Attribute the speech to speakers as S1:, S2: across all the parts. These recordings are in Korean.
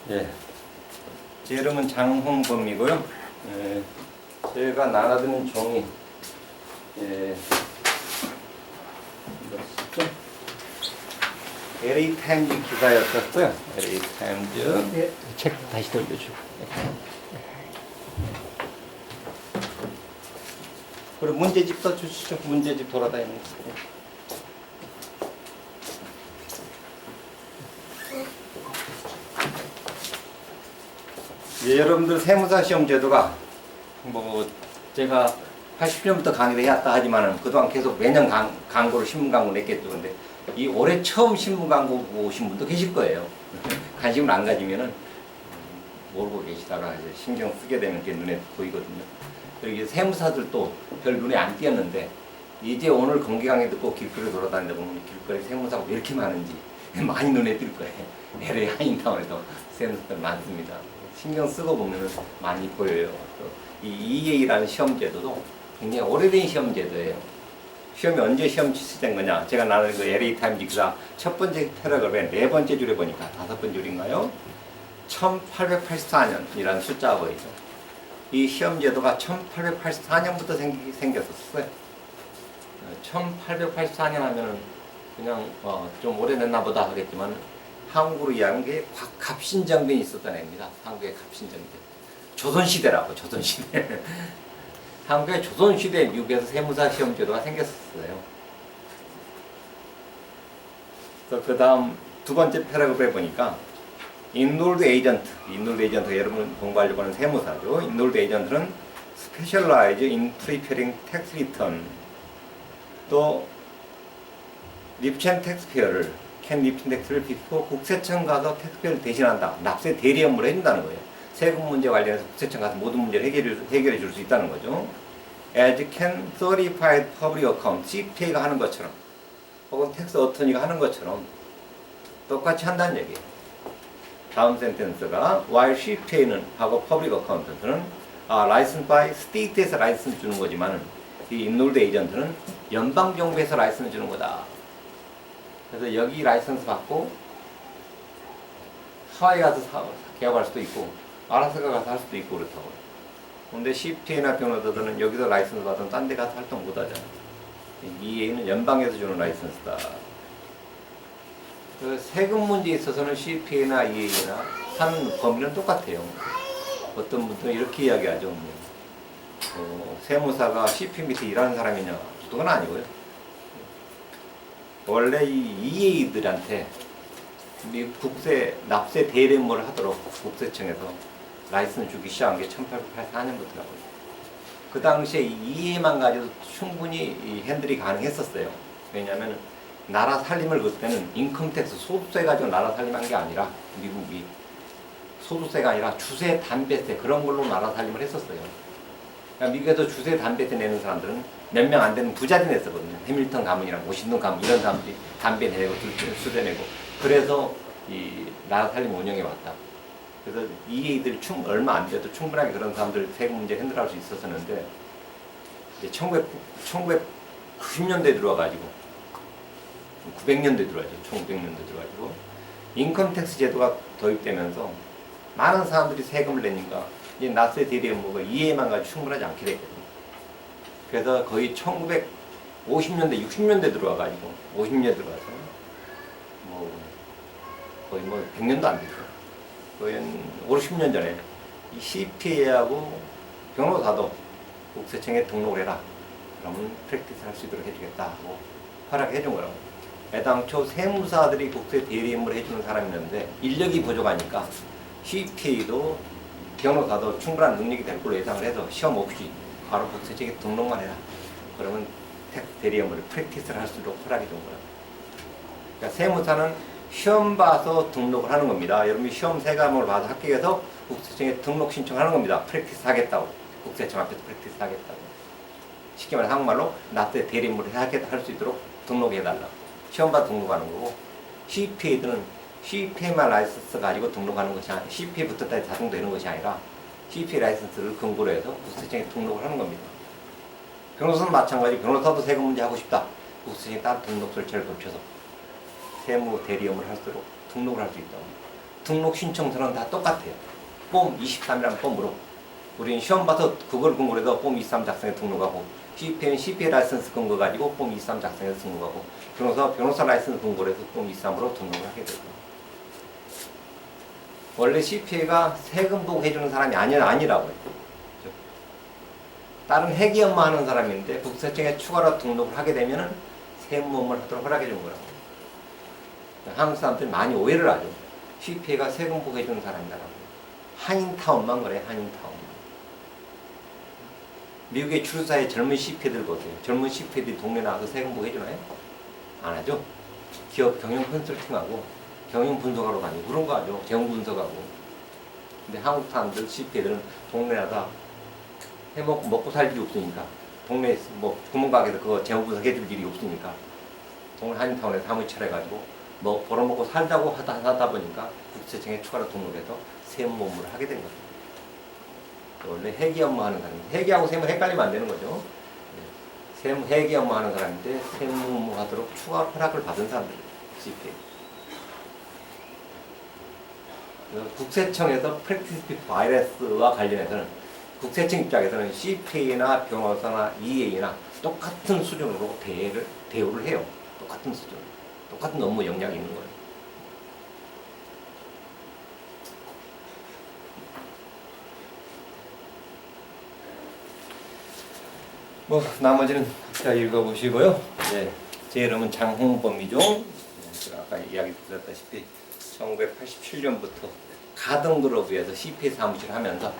S1: 예, 제 이름은 장홍범이고요. 예, 제가 나눠드는 종이 LA 타임즈 기사였었어요. LA 타임즈. 예, 책 다시 돌려주고. 그리고 문제집 써주시죠. 문제집 돌아다니는 거. 예, 여러분들 세무사 시험 제도가 뭐 제가 80년부터 강의를 해왔다 하지만은 그동안 계속 매년 광고를 신문 광고 냈겠죠. 근데 이 올해 처음 신문 광고 보신 분도 계실 거예요. 관심을 안 가지면은 모르고 계시다가 이제 신경 쓰게 되면 이렇게 눈에 보이거든요. 그리고 세무사들도 별 눈에 안 띄었는데 이제 오늘 공개 강의 듣고 길거리 돌아다니다 보면 길거리 세무사가 왜 이렇게 많은지 많이 눈에 띌 거예요. LA 한인타운에도 세무사들 많습니다. 신경 쓰고 보면 많이 보여요. 이 EA라는 시험 제도도 굉장히 오래된 시험 제도예요. 시험이 언제 시험 실시된 거냐? 제가 나는 그 LA 타임즈 기사 첫 번째 패러그래프의 네 번째 줄에 보니까 다섯 번째 줄인가요? 1884년이라는 숫자가 보이죠. 이 시험 제도가 1884년부터 생겼었어요. 1884년 하면은 그냥 좀 오래됐나 보다 하겠지만 한국으로 이해하는 게 갑신정변이 있었던 애입니다. 한국의 갑신정변. 조선시대라고, 조선시대. 한국의 조선시대에 미국에서 세무사 시험 제도가 생겼었어요. 그 다음 두 번째 패러그래프에 보니까 인롤드 에이전트, 인롤드 에이전트가 여러분 공부하려고 하는 세무사죠. 인롤드 에이전트는 스페셜라이즈 인 프리페링 텍스 리턴, 또 립첸 텍스페어를 캔 립첸 텍스를 비포 국세청 가서 텍스페어를 대신한다. 납세 대리 업무를 해준다는 거예요. 세금 문제 관련해서 국세청 가서 모든 문제를 해결해 줄 수 있다는 거죠. As can certified public account, CPA가 하는 것처럼 혹은 텍스 어터니가 하는 것처럼 똑같이 한다는 얘기예요. 다음 센텐스가 while CPA는 하고 public accountant는 license by state에서 라이선스 주는 거지만 이 인롤드 에이전트는 연방정부에서 라이선스 주는 거다. 그래서 여기 라이선스 받고 하와이 가서 개업할 수도 있고 아라스카 가서 할 수도 있고 그렇다고요. 근데 CPA나 변호사들은 여기서 라이선스 받으면 딴 데 가서 활동 못 하잖아요. EA는 연방에서 주는 라이선스다. 세금 문제에 있어서는 CPA나 EA나 하는 범위는 똑같아요. 어떤 분들은 이렇게 이야기하죠. 세무사가 CPA 밑에 일하는 사람이냐? 그건 아니고요. 원래 이 EA들한테 미국 국세 납세 대리 업무를 하도록 국세청에서 라이선스 주기 시작한 게 1884년부터라고요. 그 당시에 EA만 가지고 충분히 핸들이 가능했었어요. 왜냐하면 나라 살림을 그때는 인컴텍스 소득세 가지고 나라 살림한 게 아니라 미국이 소득세가 아니라 주세, 담배세 그런 걸로 나라 살림을 했었어요. 그러니까 미국에서 주세, 담배세 내는 사람들은 몇 명 안 되는 부자들이 냈었거든요. 해밀턴 가문이랑 워싱턴 가문 이런 사람들이 담배 내고 수세 내고 그래서 이 나라 살림 운영해 왔다. 그래서 EA들이 얼마 안 돼도 충분하게 그런 사람들 세금 문제 핸들할 수 있었었는데 이제 1990년대에 들어와가지고 900년대에 들어와죠. 1900년대에 들어와가지고 인컴텍스 제도가 도입되면서 많은 사람들이 세금을 내니까 이 납세 대리 업무가 EA만 가지고 충분하지 않게 됐거든요. 그래서 거의 1950년대, 60년대 들어와가지고 50년대 들어와서 거의 100년도 안 됐어요. 거의 5, 60년 전에 이 CPA하고 변호사도 국세청에 등록을 해라. 그러면 프랙티스 할 수 있도록 해주겠다 하고 허락해 준 거라고. 애당초 세무사들이 국세 대리 업무를 해주는 사람이 있는데 인력이 부족하니까 CPA도 변호사도 충분한 능력이 될 걸로 예상을 해서 시험 없이 바로 국세청에 등록만 해라. 그러면 대리 업무를 프랙티스를 할 수 있도록 허락해 준 거라고. 그러니까 세무사는 시험 봐서 등록을 하는 겁니다. 여러분이 시험 세 과목을 봐서 합격해서 국세청에 등록 신청하는 겁니다. 프랙티스 하겠다고. 국세청 앞에서 프랙티스 하겠다고. 쉽게 말해 한국말로 납세 대리 업무를 할 수 있도록 등록해달라. 시험 봐서 등록하는 거고 CPA들은 CPA만 라이선스 가지고 등록하는 것이 아니라 CPA 붙었다 자동되는 것이 아니라 CPA 라이선스를 근거로 해서 국세청에 등록을 하는 겁니다. 변호사는 마찬가지. 변호사도 세금 문제 하고 싶다. 국세청에 따로 등록 절차를 거쳐서 세무 대리 업무를 할 수 있도록 등록을 할 수 있다고. 등록 신청서는 다 똑같아요. 폼 23이라는 폼으로. 우리는 시험 봐서 그걸 근거로 해서 폼 23 작성해 등록하고, CPA는 CPA 라이선스 근거 가지고 폼 23 작성해서 등록하고, 변호사 라이선스 근거로 해서 폼 23으로 등록을 하게 되고. 원래 CPA가 세금 보고 해주는 사람이 아니라고요. 다른 회계 업무 하는 사람인데 국세청에 추가로 등록을 하게 되면은 세무 업무를 하도록 허락해 준 거라고. 한국 사람들이 많이 오해를 하죠. CPA가 세금 보고 해주는 사람이라고. 한인타운만 그래, 한인타운. 미국의 출사의 젊은 CPA들 보세요. 젊은 CPA들이 동네 나와서 세금 보고 해주나요? 안 하죠. 기업 경영 컨설팅하고 경영 분석하러 다니고 그런 거 하죠. 재무 분석하고. 근데 한국 사람들 CPA들은 동네 나다 해먹고 먹고 살 일이 없으니까, 동네 뭐 구멍가게에서 그거 재무 분석해줄 일이 없으니까 동네 한인타운에 사무실 차려가지고 뭐 벌어먹고 살자고 하다 보니까 국세청에 추가로 등록해서 세무 업무를 하게 된 거죠. 원래 회계 업무 하는 사람, 회계하고 세무 헷갈리면 안 되는 거죠. 세무 회계 업무 하는 사람인데 세무 업무 하도록 추가 허락을 받은 사람들이에요. CPA. 국세청에서 프랙티스 비포 IRS와 관련해서는 국세청 입장에서는 CPA나 변호사나 EA나 똑같은 수준으로 대우를 해요. 똑같은 수준. 똑같은 업무 역량이 있는 거예요. 뭐 나머지는 자 읽어보시고요. 네, 제 이름은 장홍범이죠. 네, 아까 이야기 드렸다시피 1987년부터 가든그룹에서 CPA 사무실을 하면서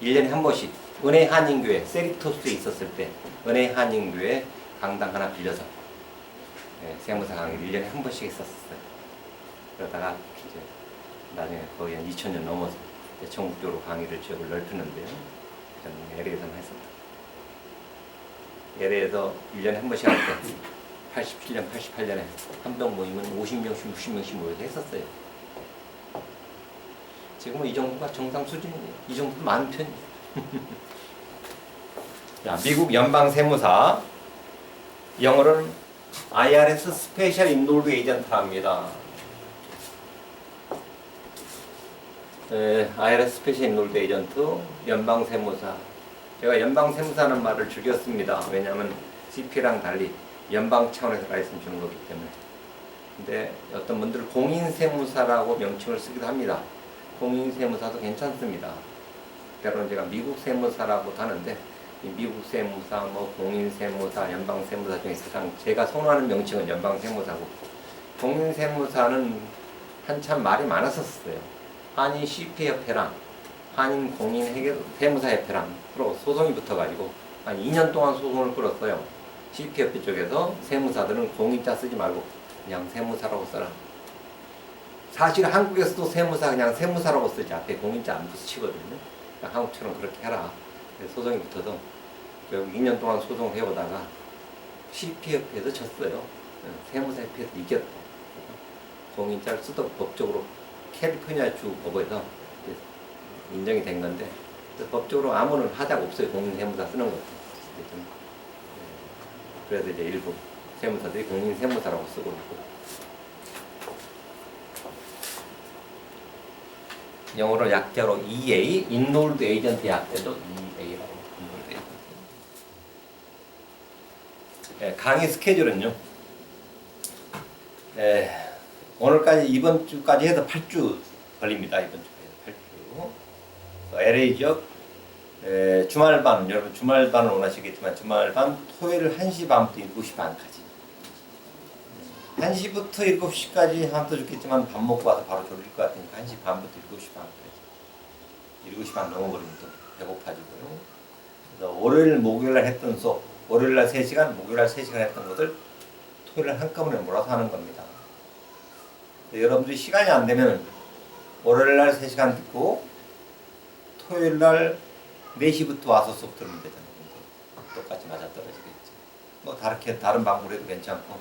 S1: 1년에 한 번씩 은혜 한인교회 세리토스에 있었을 때 은혜 한인교회 강당 하나 빌려서 세무사 강의를 1년에 한 번씩 했었어요. 그러다가 이제 나중에 거의 한 2000년 넘어서 전국적으로 강의를 지역을 넓히는데요. 저는 LA에서만 했습니다. LA에서 1년에 한 번씩 할 때 87년, 88년에 한병 모임은 50명씩, 60명씩 모여서 했었어요. 지금은 이 정도가 정상 수준이에요. 이 정도도 많은 편이에요. 자, 미국 연방세무사, 영어로는 IRS 스페셜 인롤드 에이전트라 합니다. IRS 스페셜 인롤드 에이전트, 연방세무사. 제가 연방세무사라는 말을 즐겼습니다. 왜냐하면 CPA랑 달리 연방 차원에서 라이선스 주는 거기 때문에. 근데 어떤 분들은 공인세무사라고 명칭을 쓰기도 합니다. 공인세무사도 괜찮습니다. 때로는 제가 미국 세무사라고도 하는데, 이 미국 세무사, 뭐 공인세무사, 연방세무사 중에서 제가 선호하는 명칭은 연방세무사고, 공인세무사는 한참 말이 많았었어요. 한인 CPA협회랑 한인 공인세무사협회랑 서로 소송이 붙어가지고 한 2년 동안 소송을 끌었어요. CPA협회 쪽에서 세무사들은 공인자 쓰지 말고 그냥 세무사라고 써라. 사실 한국에서도 세무사 그냥 세무사라고 쓰지 앞에 공인자 안 붙이거든요. 그러니까 한국처럼 그렇게 해라. 소송이 붙어서 결국 2년 동안 소송을 해오다가 CPA협회에서 졌어요. 세무사협회에서 이겼다. 공인자를 쓰도록 법적으로 캘리포니아 주 법에서 인정이 된 건데, 법적으로 아무런 하자가 없어요. 공인세무사 쓰는 것도. 그래서 이제 일부 세무사들이 공인세무사라고 쓰고 있고, 영어로 약자로 EA, Enrolled Agent 약자도 EA라고. 강의 스케줄은요. 오늘까지 이번 주까지 해서 8주 걸립니다. 이번 주에 8주. LA 지역 주말반, 여러분 주말반을 원하시겠지만 주말반 토요일 1시 반부터 7시 반까지. 1시부터 7시까지 하면 더 좋겠지만 밥 먹고 와서 바로 졸릴 것 같으니까 1시 반부터 7시 반까지. 7시 반 넘어버리면 또 배고파지고요. 그래서 월요일, 목요일날 했던 수업, 월요일날 3시간, 목요일날 3시간 했던 것들 토요일날 한꺼번에 몰아서 하는 겁니다. 여러분들이 시간이 안 되면 월요일날 3시간 듣고 토요일날 4시부터 와서 수업 들으면 되잖아요. 똑같이 맞아떨어지겠죠. 뭐 다른 방법으로 해도 괜찮고,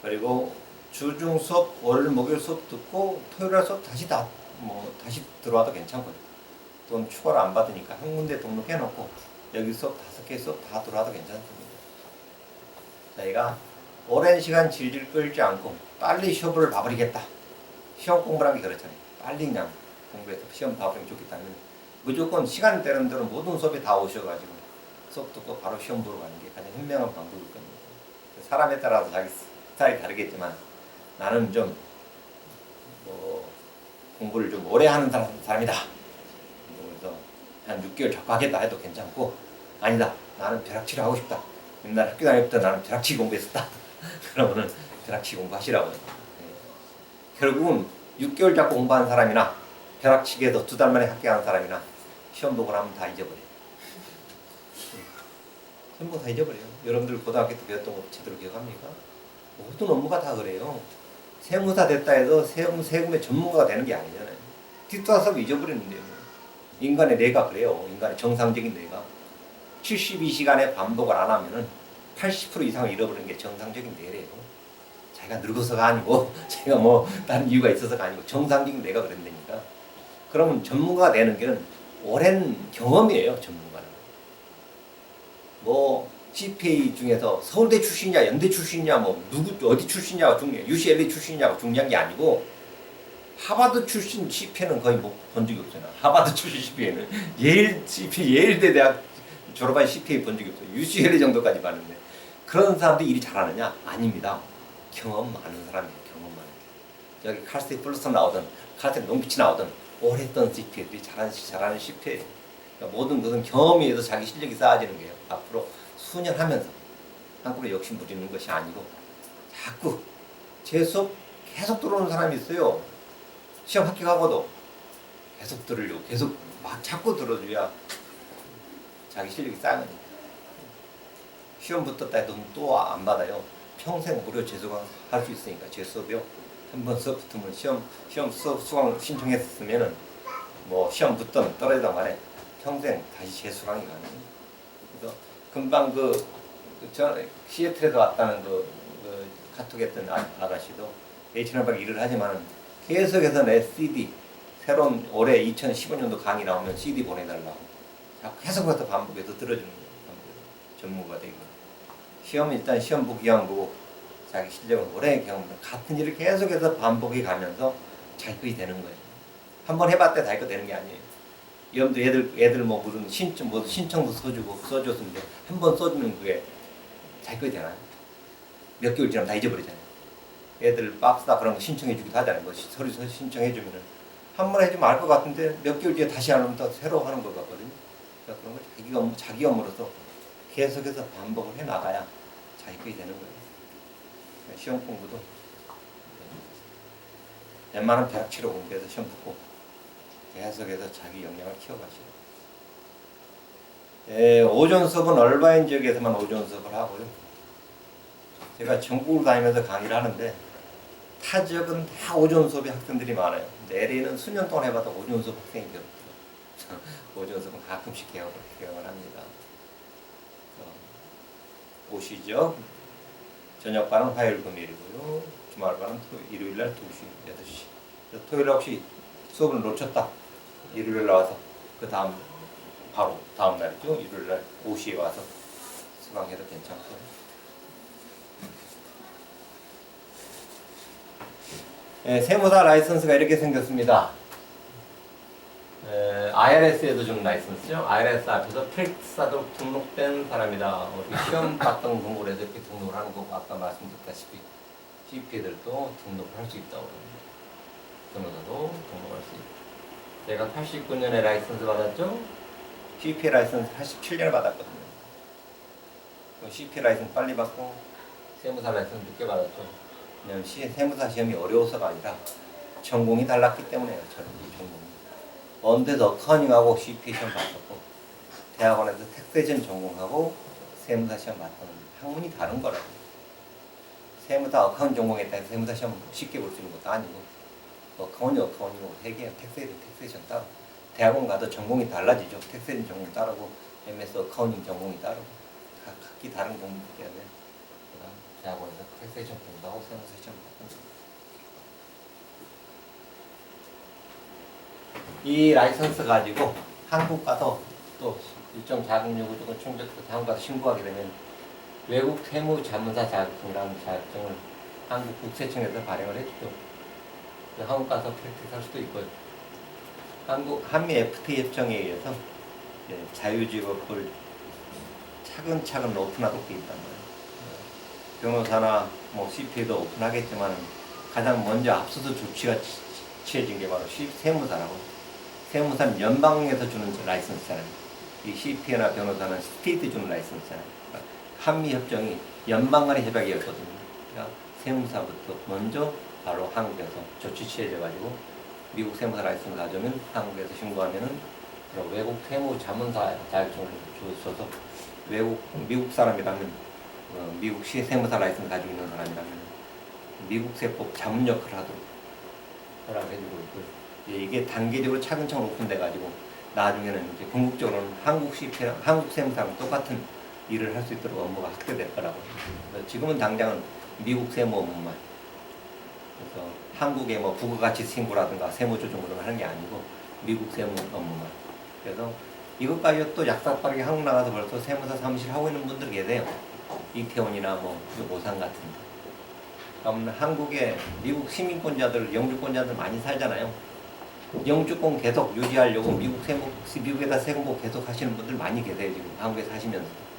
S1: 그리고 주중 수업, 월요일, 목요일 수업 듣고 토요일날 수업 다시 들어와도 괜찮고요. 돈 추가로 안 받으니까 한 군데 등록해놓고 여기 수업 5개 수업 다 들어와도 괜찮습니다. 저희가 오랜 시간 질질 끌지 않고 빨리 시험을 봐버리겠다. 시험 공부라는 게 그렇잖아요. 빨리 그냥 공부해서 시험 봐버리면 좋겠다면 무조건 시간 되는 대로 모든 수업에 다 오셔가지고 수업 듣고 바로 시험 보러 가는 게 가장 현명한 방법일 겁니다. 사람에 따라서 자기 스타일이 다르겠지만 나는 좀 공부를 좀 오래 하는 사람이다. 그래서 한 6개월 자꾸 하겠다 해도 괜찮고, 아니다, 나는 벼락치기 하고 싶다. 옛날 학교 다닐 때 나는 벼락치기 공부했었다. 그러면은 벼락치기 공부하시라고요. 결국은 6개월 자꾸 공부한 사람이나 벼락치기에서 2달 만에 합격한 사람이나 시험 보고 나면 다 잊어버려요. 시험 보고 다 잊어버려요. 여러분들 고등학교 때 배웠던 거 제대로 기억합니까? 모든 업무가 다 그래요. 세무사 됐다 해도 세금의 전문가가 되는 게 아니잖아요. 뒤따라서 잊어버리는데요. 인간의 뇌가 그래요. 인간의 정상적인 뇌가 72시간의 반복을 안 하면은 80% 이상을 잃어버리는 게 정상적인 뇌래요. 자기가 늙어서가 아니고 제가 뭐 다른 이유가 있어서가 아니고 정상적인 뇌가 그런다니까. 그러면 전문가가 되는 게는 오랜 경험이에요. 전문가는. 뭐 CPA 중에서 서울대 출신이냐 연대 출신이냐 뭐 누구 어디 출신이냐가 중요해요. UCLA 출신이냐가 중요한 게 아니고 하버드 출신 CPA는 거의 못 본 적이 없어요. 하버드 출신 CPA는 예일 CPA 예일대 대학 졸업한 CPA 본 적이 없어요. UCLA 정도까지 봤는데 그런 사람들이 일이 잘하느냐? 아닙니다. 경험 많은 사람이에요. 경험 많은. 여기 칼스테이 플러스 나오든 칼스테이 롱비치 나오든 오래 했던 CPA들이 잘하는 CPA예요. 그러니까 모든 것은 경험에 의해서 자기 실력이 쌓아지는 거예요. 앞으로 수년 하면서 한국으로 욕심 부리는 것이 아니고 자꾸 제 수업 계속 들어오는 사람이 있어요. 시험 합격하고도 계속 들으려고 계속 막 자꾸 들어줘야 자기 실력이 쌓이는 거예요. 시험 붙었다 해도 또 안 받아요. 평생 무료 재수강 할 수 있으니까 제 수업이요. 한번 수업 붙으면 시험 수업 수강 신청했으면은 뭐 시험 붙든 떨어지든 간에 평생 다시 재수강이 가능해요. 그래서 금방 저 시애틀에서 왔다는 카톡 했던 아가씨도 H&M밖에 일을 하지만은 계속해서 내 CD 새로운 올해 2015년도 강의 나오면 CD 보내달라고 계속해서 반복해서 들어주는 거예요. 전문가가 되고 시험은 일단 시험 보기 위한 거고 자기 실력은 오래 경험 같은 일을 계속해서 반복해 가면서 자기가 되는 거예요. 한번 해봤다 자기가 되는 게 아니에요. 여러분들 애들 뭐 무슨 신청도 써줬는데 한 번 써주면 그게 자기가 되나요? 몇 개월 지나면 다 잊어버리잖아요. 애들 밥사 그런 거 신청해주기도 하잖아요. 뭐 서류 신청해주면은 한 번 해주면 알 것 같은데 몇 개월 뒤에 다시 하면 또 새로 하는 것 같거든요. 그러니까 그런 걸 자기 업무로서 계속해서 반복을 해 나가야 자기가 되는 거예요. 시험 공부도 웬만한 벼락치로 공부해서 시험 붙고 계속해서 자기 역량을 키워가시고 오전 수업은 얼바인 지역에서만 오전 수업을 하고요. 제가 전국을 다니면서 강의를 하는데 타 지역은 다 오전 수업의 학생들이 많아요. LA는 수년 동안 해봐도 오전 수업 학생이 없어요. 오전 수업은 가끔씩 개업을 합니다. 오시죠. 저녁반은 화요일 금요일이고요. 주말반은 일요일날 2시, 8시. 토요일날 혹시 수업을 놓쳤다. 일요일 나와서 그 다음 바로 다음 날이죠. 일요일날 5시에 와서 수강해도 괜찮고요. 세무사 라이선스가 이렇게 생겼습니다. IRS에도 좀 라이선스죠. IRS 앞에서 프랙티스사로 등록된 사람이다. 시험 봤던 등록을 해서 이렇게 등록을 하는 거고 아까 말씀드렸다시피 CPA들도 등록을 할 수 있다고 합니다. 변호사도 등록할 수 있다. 제가 89년에 라이선스 받았죠. CPA 라이선스 87년에 받았거든요. CPA 라이선스 빨리 받고 세무사 라이선스 늦게 받았죠. 왜냐면 세무사 시험이 어려워서가 아니라 전공이 달랐기 때문에요. 저는 이 전공이. 언데서 어카운팅하고 CPA 시험 봤었고 대학원에서 텍세전 전공하고 세무사 시험 봤던 학문이 다른 거라고. 세무사 어카운팅 전공했다 해서 세무사 시험 쉽게 볼 수 있는 것도 아니고 어카운팅이고 회계 텍세전 따로 대학원 가도 전공이 달라지죠. 텍세전 전공 따르고 MS 어카운팅 전공이 따르고 각기 다른 공부이기 때문에 대학원에서 텍세전 공부하고 세무사 시험 봤던 거예요. 이 라이선스 가지고 한국 가서 또 일정 자격 요구 조건 충족해서 한국 가서 신고하게 되면 외국 세무 자문사 자격증이라는 자격증을 한국 국세청에서 발행을 해주죠. 한국 가서 프랙티스 할 수도 있고 한미 FTA 협정에 의해서 자유직업을 차근차근 오픈하도록 되어 있단 말이에요. 변호사나 뭐 CPA도 오픈하겠지만 가장 먼저 앞서서 조치가 취해진 게 바로 세무사라고. 세무사는 연방에서 주는 라이선스잖아요. 이 CPA나 변호사는 스테이트 주는 라이선스잖아요. 그러니까 한미 협정이 연방 간의 협약이었거든요. 그러니까 세무사부터 먼저 바로 한국에서 조치 취해져가지고 미국 세무사 라이선스 가져오면 한국에서 신고하면은 외국 세무 자문사 자격증을 줘서 미국 사람이라면 미국 시 세무사 라이선스 가지고 있는 사람이라면 미국 세법 자문 역할을 하도록 허락해주고 있고 이게 단계적으로 차근차근 오픈돼가지고 나중에는 이제 궁극적으로는 한국 세무사랑 똑같은 일을 할 수 있도록 업무가 확대될 거라고. 지금은 당장은 미국 세무 업무만. 그래서 한국의 뭐 부가가치 신고라든가 세무조정 그런 거 하는 게 아니고 미국 세무 업무만. 그래서 이것까지 또 약삭빠르게 한국 나가서 벌써 세무사 사무실 하고 있는 분들 계세요. 이태원이나 뭐 오산 같은 데. 그러면 한국에 미국 시민권자들, 영주권자들 많이 살잖아요. 영주권 계속 유지하려고 미국에다 세금 보고 계속 하시는 분들 많이 계세요. 지금 한국에 사시면서도.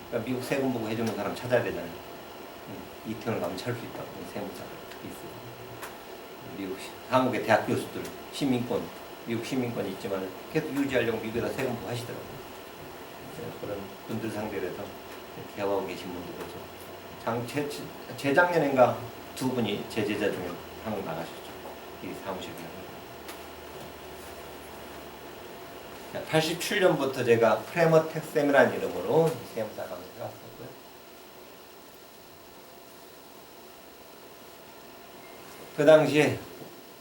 S1: 그러니까 미국 세금 보고 해주는 사람 찾아야 되잖아요. 이태원 가면 찾을 수 있다고 세무사가 있어요. 한국의 대학 교수들 미국 시민권이 있지만 계속 유지하려고 미국에다 세금 보고 하시더라고요. 그런 분들 상대로 해서 대화하고 계신 분들에서 재작년인가 두 분이 제 제자 중에 한국 나가셨죠. 이 사무실에. 87년부터 제가 프레머텍쌤이라는 이름으로 세무사 강의를 해왔었고요. 그 당시에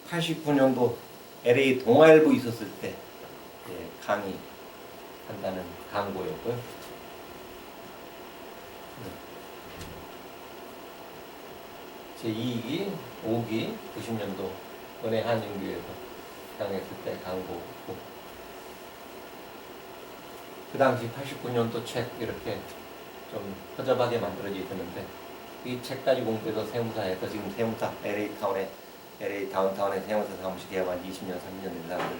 S1: 89년도 LA 동아일보 있었을 때 강의한다는 광고였고요. 제2기, 5기, 90년도 은행 한인교에서 강의했을 때 광고고 그 당시 89년도 책 이렇게 좀 허접하게 만들어져 있었는데 이 책까지 공부해서 세무사에서 지금 세무사 LA 다운타운에 세무사 사무실 개업한 20년, 30년 된 사람들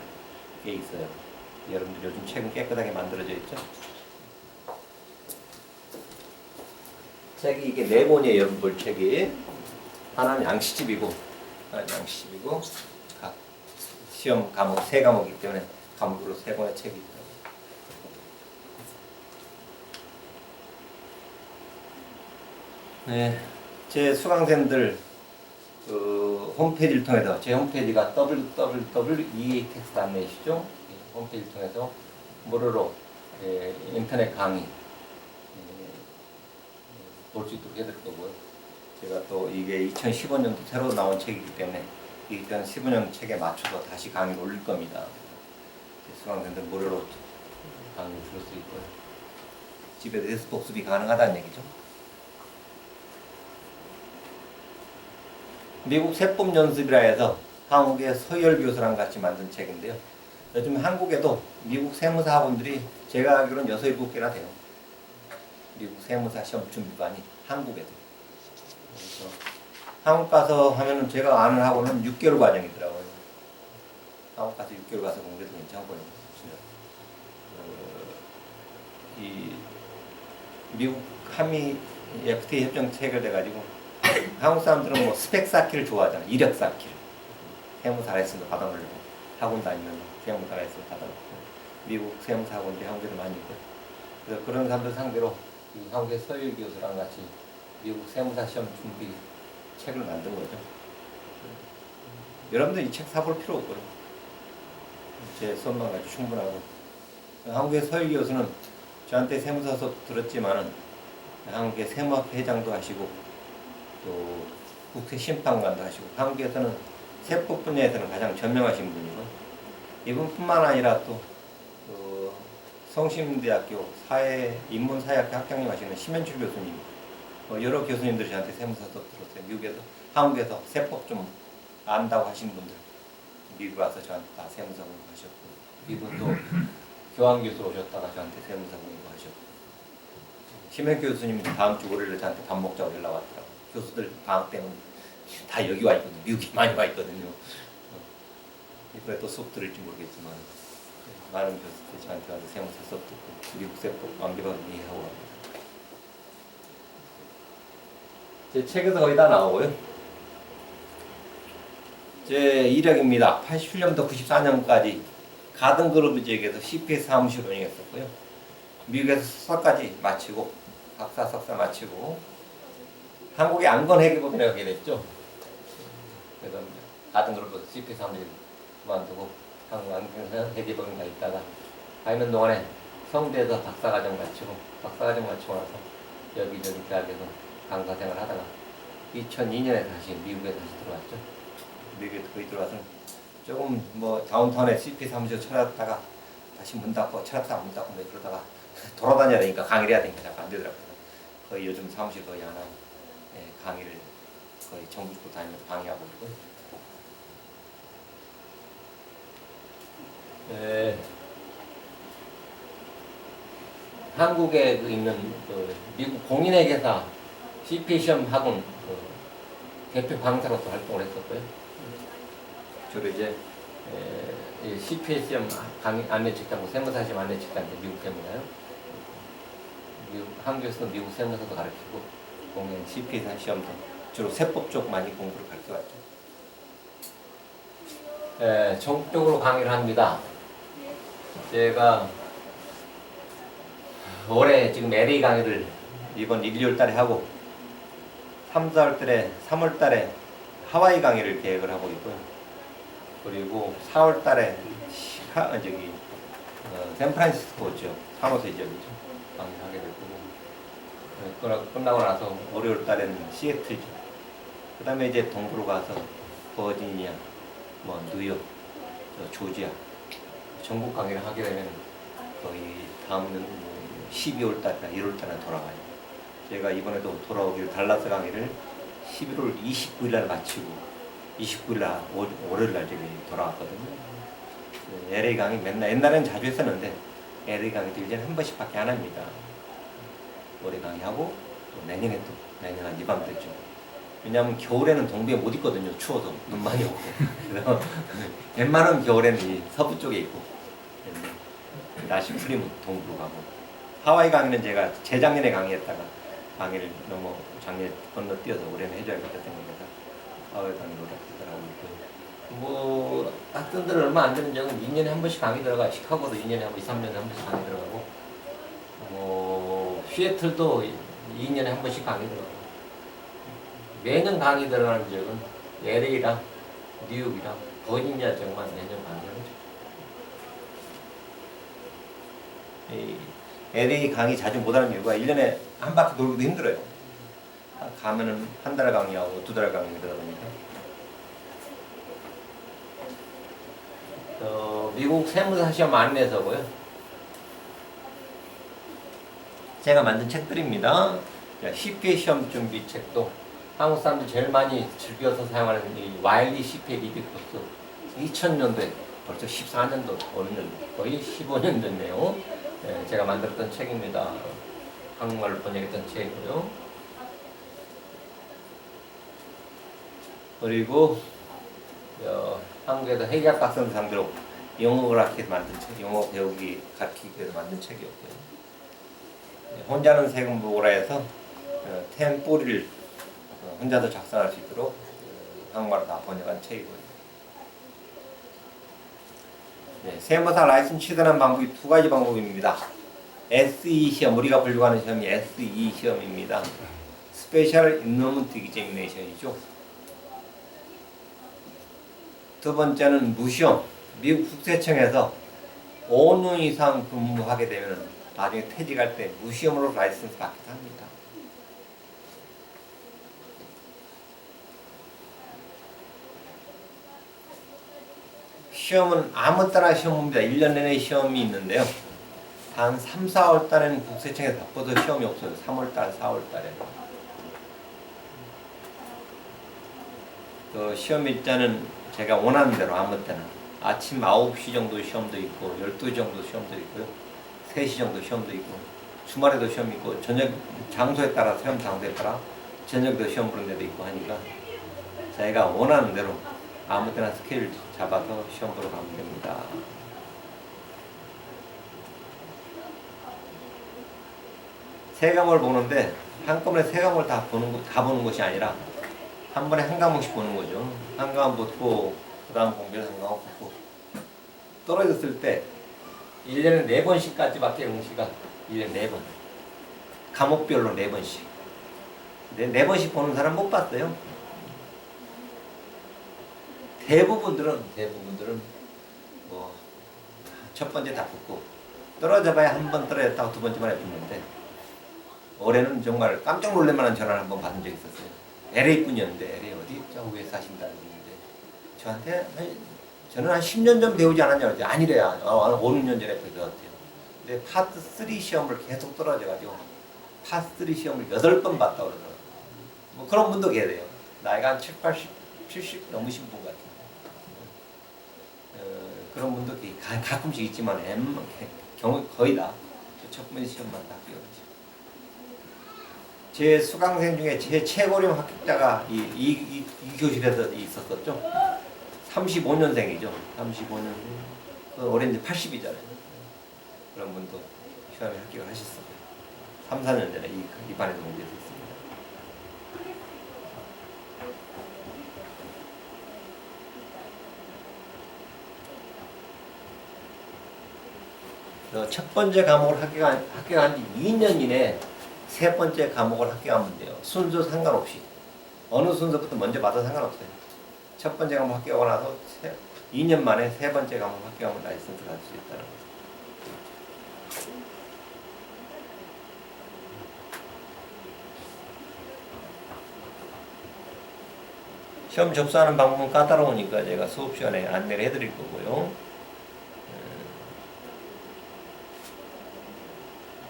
S1: 꽤 있어요. 여러분들 요즘 책은 깨끗하게 만들어져 있죠? 책이 이게 4권이에요. 여러분 볼 책이. 하나는 양시집이고 각 시험 과목 3과목이기 때문에 과목으로 3권의 책이 있다. 네, 제 수강생들 홈페이지를 통해서 제 홈페이지가 www.ea텍스트안내시죠? 홈페이지를 통해서 무료로 인터넷 강의 볼 수 있도록 해드릴 거고요. 제가 또 이게 2015년도 새로 나온 책이기 때문에 2015년 책에 맞춰서 다시 강의를 올릴 겁니다. 수강생들 무료로 강의를 들을 수 있고요. 집에서 데스크 복습이 가능하다는 얘기죠. 미국 세법 연습이라 해서 한국의 서열 교수랑 같이 만든 책인데요. 요즘 한국에도 미국 세무사 학원들이 제가 알기로는 6, 7개나 돼요. 미국 세무사 시험 준비반이 한국에도. 그래서 한국 가서 하면은 제가 아는 학원은 6개월 과정이더라고요. 한국 가서 6개월 가서 공부해도 괜찮고요. 이 미국 한미 FTA 협정 체결돼가지고 한국 사람들은 뭐 스펙 쌓기를 좋아하잖아요. 이력 쌓기를. 세무사 라이선스 받아놓으려고 학원 다니면 세무사 라이선스 받아놓고 미국 세무사 학원들이 한국에도 많이 있고 그래서 그런 사람들 상대로 이 한국의 서일 교수랑 같이 미국 세무사 시험 준비 책을 만든 거죠. 여러분들 이 책 사볼 필요 없고요. 제 수업만 가지고 충분하고 한국의 서일 교수는 저한테 세무사 수업 들었지만은 한국의 세무학회 회장도 하시고 또 국세심판관도 하시고 한국에서는 세법 분야에서는 가장 전명하신 분이고 이분뿐만 아니라 또 성심대학교 인문사회학교 학장님 하시는 심현출 교수님 여러 교수님들이 저한테 세무사 수업 들었어요. 미국에서 한국에서 세법 좀 안다고 하시는 분들 미국 와서 저한테 다 세무사 공부하셨고 이분도 교환교수로 오셨다가 저한테 세무사 공부하셨고 심현 교수님 다음 주 월요일에 저한테 밥 먹자고 연락 왔더라고요. 교수들 방학 때문에 다 여기 와 있거든요. 미국이 많이 와 있거든요. 이번에 또 수업 들을지 모르겠지만 많은 교수들이 저한테 와서 세무사 수업 듣고 미국 세법 완벽하게 이해하고 합니다. 제 책에서 거의 다 나오고요. 제 이력입니다. 87년부터 94년까지 가든그루브 지역에서 CPA 사무실 운영했었고요. 미국에서 석사까지 마치고 박사 석사 마치고 한국의 안건회계법인에 가게 됐죠. 그래서 가든그루브 CPA 사무실 그만두고 한국 안건회계법인 가 있다가 가 있는 동안에 성대에서 박사과정 마치고 박사과정 마치고 나서 여기저기 대학에서 강사 생활 하다가 2002년에 다시 미국에 다시 들어왔죠. 미국에 거의 들어와서 조금 뭐 다운타운에 CP 사무실 찾았다가 다시 문 닫고 찾았다가 문 닫고 뭐 그러다가 돌아다녀야 되니까 강의를 해야 되니까 잘 안 되더라고요. 거의 요즘 사무실 거의 안 하고 강의를 거의 전국으로 다니면서 강의하고 있고요. 한국에 있는 미국 공인회계사 CPA 시험 학원 대표 강사로서 활동을 했었고요. 주로 이제 CPA 시험 강의 안내 직장, 세무사 시험 안내 직장 미국 세무사요. 한국에서는 미국 세무사도 가르치고 공인 CPA 시험도 주로 세법 쪽 많이 공부를 가르쳐왔죠. 전국적으로 강의를 합니다. 제가 올해 지금 LA 강의를 이번 1, 2월 달에 하고 3, 4월 달에 3월 달에 하와이 강의를 계획을 하고 있고요. 그리고 4월 달에 샌프란시스코 지역, 산호세 지역이죠. 강의를 하게 될 거고. 끝나고 나서 월요일 달에는 시애틀 지역. 그 다음에 이제 동부로 가서 버지니아, 뉴욕, 조지아 전국 강의를 하게 되면 거의 다음 12월 달이나 1월 달에 돌아가요. 제가 이번에도 돌아오길 달라스 강의를 11월 29일 날 마치고 29일 날 월요일 날 저기 돌아왔거든요. LA 강의 맨날 옛날에는 자주 했었는데 LA 강의도 1년에 한 번씩밖에 안 합니다. 올해 강의하고 또 내년 한 이맘때쯤. 왜냐하면 겨울에는 동부에 못 있거든요. 추워서 눈 많이 오고. 그래서 웬만하면 겨울에는 이 서부 쪽에 있고 날씨 풀리면 동부로 가고. 하와이 강의는 제가 재작년에 강의했다가 강의를 너무 작년에 건너뛰어서 올해는 해줘야겠다 생각해서 하와이 강의로 들어가고 있고, 학생들은 얼마 안 되는 적은 2년에 한 번씩 강의 들어가. 시카고도 2년에 한 번, 2, 3년에 한 번씩 강의 들어가고, 시애틀도 2년에 한 번씩 강의 들어가고, 매년 강의 들어가는 지역은 LA랑 뉴욕이랑 버지니아 지역만 매년 강의를 하죠. LA 강의 자주 못하는 이유가 1년에 한 바퀴 돌기도 힘들어요. 가면은 한 달 강의하고 2달 강의 들어가니까. 미국 세무사 시험 안내서고요. 제가 만든 책들입니다. CPA 시험 준비 책도 한국 사람들 제일 많이 즐겨서 사용하는 이 와일리 CPA 리뷰 코스 2000년도에 벌써 14년도 어느 년도 거의 15년 됐네요. 제가 만들었던 책입니다. 한국말로 번역했던 책이고요. 그리고 한국에서 회계학 학생 상대로 영어를 가르치기 만든 책, 영어 배우기 가르치기 위해서 만든 책이었고요. 혼자는 세금 보고라 해서 템뿌리를 혼자서 작성할 수 있도록 한국말로 다 번역한 책이고요. 세무사 라이센스 취득하는 방법이 두 가지 방법입니다. SE 시험, 우리가 분류하는 시험이 SE 시험입니다. 스페셜 인노먼트 이제미네이션이죠. 두 번째는 무시험, 미국 국세청에서 5년 이상 근무하게 되면 나중에 퇴직할 때 무시험으로 라이센스 받기도 합니다. 시험은 아무 때나 시험입니다. 1년 내내 시험이 있는데요. 단 3, 4월 달에는 국세청에 바빠서 시험이 없어요. 3월 달, 4월 달에. 시험 일자는 제가 원하는 대로 아무 때나. 아침 9시 정도 시험도 있고 12시 정도 시험도 있고요. 3시 정도 시험도 있고 주말에도 시험 있고 저녁 장소에 따라 시험 장소에 따라 저녁도 시험 보는 데도 있고 하니까 자기가 원하는 대로 아무 때나 스케줄 잡아서 시험 보러 가면 됩니다. 세 과목을 보는데 한꺼번에 세 과목을 다 보는 것이 아니라 한 번에 한 과목씩 보는 거죠. 한 과목 붙고 그 다음 공부해서 한 과목 붙고 떨어졌을 때 1년에 4번씩까지밖에 응시가 1년에 4번 과목별로 4번씩 4번씩 보는 사람 못 봤어요. 대부분들은 뭐 첫 번째 다 붙고 떨어져봐야 한 번 떨어졌다고 두 번째 만에 붙는데 올해는 정말 깜짝 놀랄 만한 전화를 한번 받은 적이 있었어요. LA 분이었는데 LA 어디 저 위에 사신다는 분인데 저한테 저는 한 10년 전 배우지 않았냐 그랬더니 아니래야 5, 6년 전에 배웠대요. 근데 파트 3 시험을 계속 떨어져가지고 파트 3 시험을 8번 봤다고 그러더라고요. 뭐 그런 분도 계세요. 나이가 한 70 넘으신 분 같아요. 그런 분도 가끔씩 있지만 경우 거의 다 첫 번째 시험만 다 끼워가지고 제 수강생 중에 제 최고령 합격자가 이 교실에서 있었었죠. 35년생이죠. 35년생. 올해 이제 80이잖아요. 그런 분도 시험에 합격을 하셨어요. 3, 4년 전에 이 반에서 문제도 있습니다. 첫 번째 과목을 합격한 지 2년 이내에 세 번째 과목을 합격하면 돼요. 순서 상관없이. 어느 순서부터 먼저 받아도 상관없어요. 첫 번째 과목 합격하고 나서 2년 만에 세 번째 과목 합격하면 라이선스를 받을 수 있다는 거죠. 시험 접수하는 방법은 까다로우니까 제가 수업 시간에 안내를 해드릴 거고요.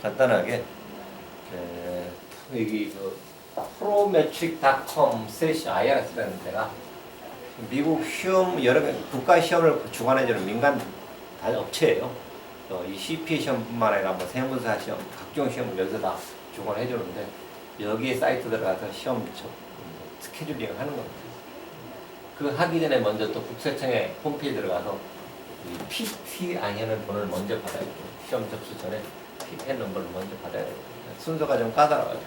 S1: 간단하게 여기 그 prometric.com/irs라는 데가 미국 시험 여러 국가 시험을 주관해주는 민간 업체예요. 이 CPA 시험뿐만 아니라 뭐 세무사 시험, 각종 시험을 여기서 다 주관해주는데 여기에 사이트 들어가서 시험 스케줄링을 하는 겁니다. 그 하기 전에 먼저 또 국세청의 홈페이지 들어가서 이 PT 안에는 돈을 먼저 받아야 돼요. 시험 접수 전에 PT 넘버를 먼저 받아야 돼요. 순서가 좀 까다로워요.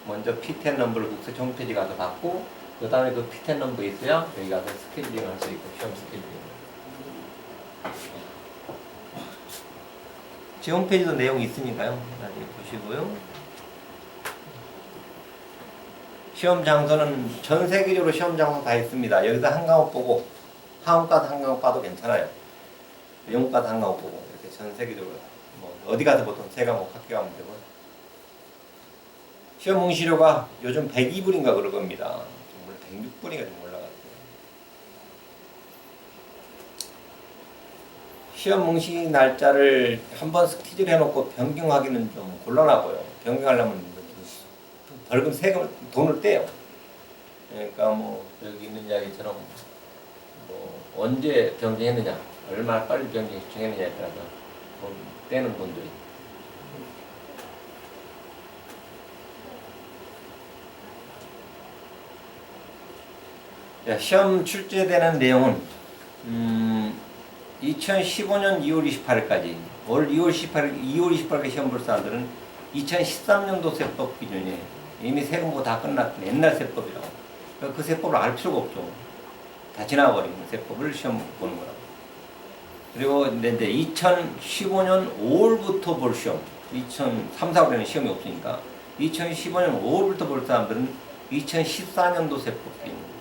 S1: 먼저 PT 넘버를 국세청 홈페이지 가서 받고 그 다음에 그 PT 넘버 있어야 여기 가서 스케줄링을 할 수 있고 시험 스케줄링. 제 홈페이지도 내용이 있으니까요. 나중에 보시고요. 시험 장소는 전 세계적으로 시험 장소 다 있습니다. 여기서 한 과목 보고 하원과도 한 과목 봐도 괜찮아요. 영과도 한 과목 보고 이렇게 전 세계적으로 뭐 어디 가서 보통 세 과목 합격하면 되고 시험 응시료가 요즘 102불인가 그럴 겁니다. 106불인가 좀 올라갔어요. 시험 응시 날짜를 한번 스케줄 해놓고 변경하기는 좀 곤란하고요. 변경하려면 벌금 세금 돈을 떼요. 그러니까 뭐 여기 있는 이야기처럼 뭐 언제 변경했느냐, 얼마나 빨리 변경 신청했느냐에 따라서 돈 떼는 분들이. 자, 시험 출제되는 내용은 2015년 2월 28일까지 올 2월 28일 시험 볼 사람들은 2013년도 세법 기준이에요. 이미 세금고 다 끝났던 옛날 세법이라고. 그 세법을 알 필요가 없죠. 다 지나버린 세법을 시험 보는 거라고. 그리고 이제 2015년 5월부터 볼 시험, 2003, 4월에는 시험이 없으니까 2015년 5월부터 볼 사람들은 2014년도 세법 기준.